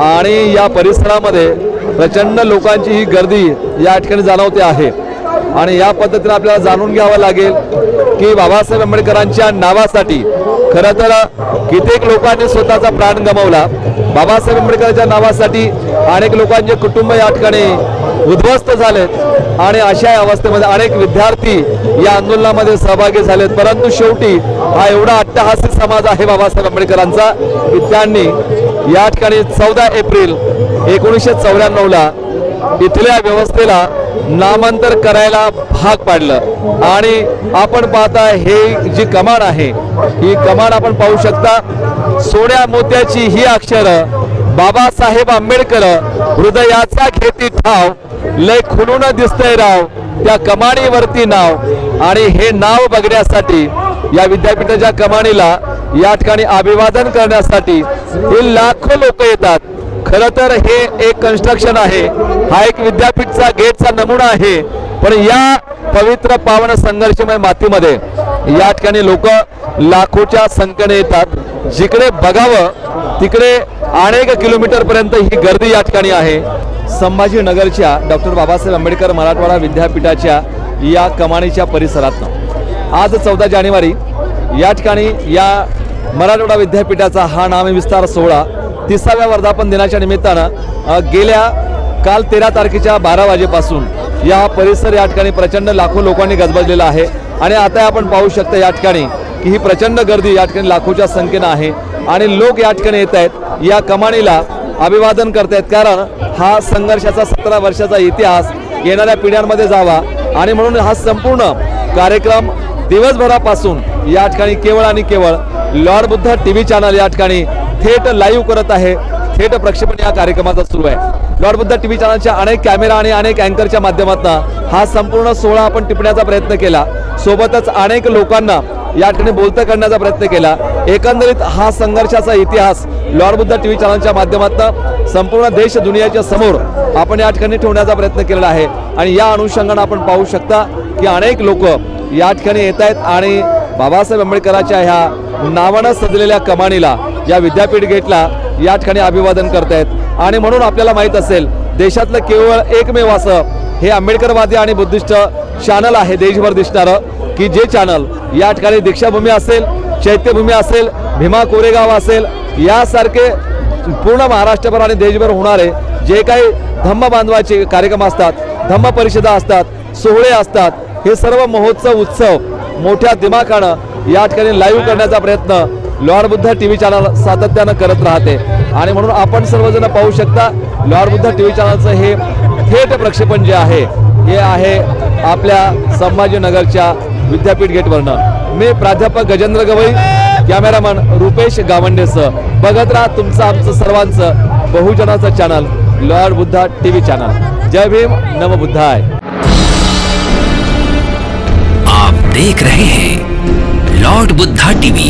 आणि या परिसरामध्ये प्रचंड लोकांची ही गर्दी या ठिकाणी जाणवते आहे. आणि या पद्धतीने आपल्याला जाणून घ्यावं लागेल की बाबासाहेब आंबेडकरांच्या नावासाठी खरं तर कित्येक लोकांनी स्वतःचा प्राण गमावला. बाबासाहेब आंबेडकरांच्या नावासाठी अनेक लोकांचे कुटुंब या ठिकाणी उद्ध्वस्त झालेत आणि अशा अवस्थेमध्ये अनेक विद्यार्थी या आंदोलनामध्ये सहभागी झालेत. परंतु शेवटी हा एवढा अट्टहासी समाज आहे बाबासाहेब आंबेडकरांचा की त्यांनी या ठिकाणी 14 एप्रिल 1994ला इथल्या व्यवस्थेला नामांतर करायला भाग पाडलं आणि आपण पाहता हे जी कमान आहे ही कमान आपण पाहू शकता. सोन्या मोत्याची ही अक्षरं बाबासाहेब आंबेडकर हृदयाचा घेती ठाव, लय खुलून दिसतंय राव त्या कमानीवरती नाव. आणि हे नाव बघण्यासाठी या विद्यापीठाच्या कमानीला या ठिकाणी अभिवादन करण्यासाठी हे लाखो लोक येतात. खरं तर हे एक कन्स्ट्रक्शन आहे, हा एक विद्यापीठचा गेटचा नमुना आहे, पण या पवित्र पावन संघर्षमय मातीमध्ये या ठिकाणी लोक लाखोच्या संख्येने येतात. जिकडे बघावं तिकडे अनेक किलोमीटर पर्यंत ही गर्दी या ठिकाणी आहे. संभाजीनगरच्या डॉक्टर बाबासाहेब आंबेडकर मराठवाडा विद्यापीठाच्या या कमानीच्या परिसरातनं आज 14 जानेवारी या ठिकाणी या मराठवाडा विद्यापीठाचा हा नामविस्तार सोहळा 30व्या वर्धापन दिनाच्या निमित्तानं गेल्या काल 13 तारखेच्या 12 वाजेपासून या परिसर या ठिकाणी प्रचंड लाखो लोकांनी गजबजलेला आहे. आणि आता आपण पाहू शकता या ठिकाणी की ही प्रचंड गर्दी या ठिकाणी लाखोच्या संख्येनं आहे आणि लोक या ठिकाणी येत आहेत, या कमानीला अभिवादन करतायत. कारण हा संघर्षाचा 17 वर्षाचा इतिहास येणाऱ्या पिढ्यांमध्ये जावा आणि म्हणून हा संपूर्ण कार्यक्रम दिवसभरापासून या ठिकाणी केवळ आणि केवळ लॉर्ड बुद्ध टीव्ही चॅनल या ठिकाणी थेट लाईव्ह करत आहे. थेट प्रक्षेपण या कार्यक्रमाचा सुरू आहे. लॉर्ड बुद्धा टीव्ही चॅनलच्या अनेक कॅमेरा आणि अनेक अँकरच्या माध्यमातून हा संपूर्ण सोहळा आपण टिपण्याचा प्रयत्न केला. सोबतच अनेक लोकांना या ठिकाणी बोलतं करण्याचा प्रयत्न केला. एकंदरीत हा संघर्षाचा इतिहास लॉर्ड बुद्धा टीव्ही चॅनलच्या माध्यमातून संपूर्ण देश दुनियाच्या समोर आपण या ठिकाणी ठेवण्याचा प्रयत्न केलेला आहे. आणि या अनुषंगाने आपण पाहू शकता की अनेक लोक या ठिकाणी येत आहेत आणि बाबासाहेब आंबेडकरांच्या ह्या नावानं सजलेल्या कमानीला या विद्यापीठ गेटला या ठिकाणी अभिवादन करत आहेत. आणि म्हणून आपल्याला माहीत असेल देशातलं केवळ एकमेव असं हे आंबेडकरवादी आणि बुद्धिस्ट चॅनल आहे देशभर दिसणारं, की जे चॅनल या ठिकाणी दीक्षाभूमी असेल, चैत्यभूमी असेल, भीमा कोरेगाव असेल, यासारखे पूर्ण महाराष्ट्रभर आणि देशभर होणारे जे काही धम्म बांधवाचे कार्यक्रम असतात, धम्म परिषदा असतात, सोहळे असतात, हे सर्व महोत्सव उत्सव मोठ्या दिमाखानं या ठिकाणी लाईव्ह करण्याचा प्रयत्न लॉर्ड बुद्धा टीव्ही चॅनल सातत्यानं करत राहते. आणि म्हणून आपण सर्वजण पाहू शकता लॉर्ड बुद्धा टीव्ही चॅनलचं हे थेट प्रक्षेपण जे आहे हे आहे आपल्या संभाजीनगरच्या विद्यापीठ गेटवरनं. मी प्राध्यापक गजेंद्र गवई, कॅमेरामन रुपेश गावंडेसह बघत राहा तुमचं आमचं सर्वांचं बहुजनाचं channel lord Buddha TV channel. जय भीम, नम बुद्धाय. आप देख रहे हैं लॉर्ड बुद्धा टीवी.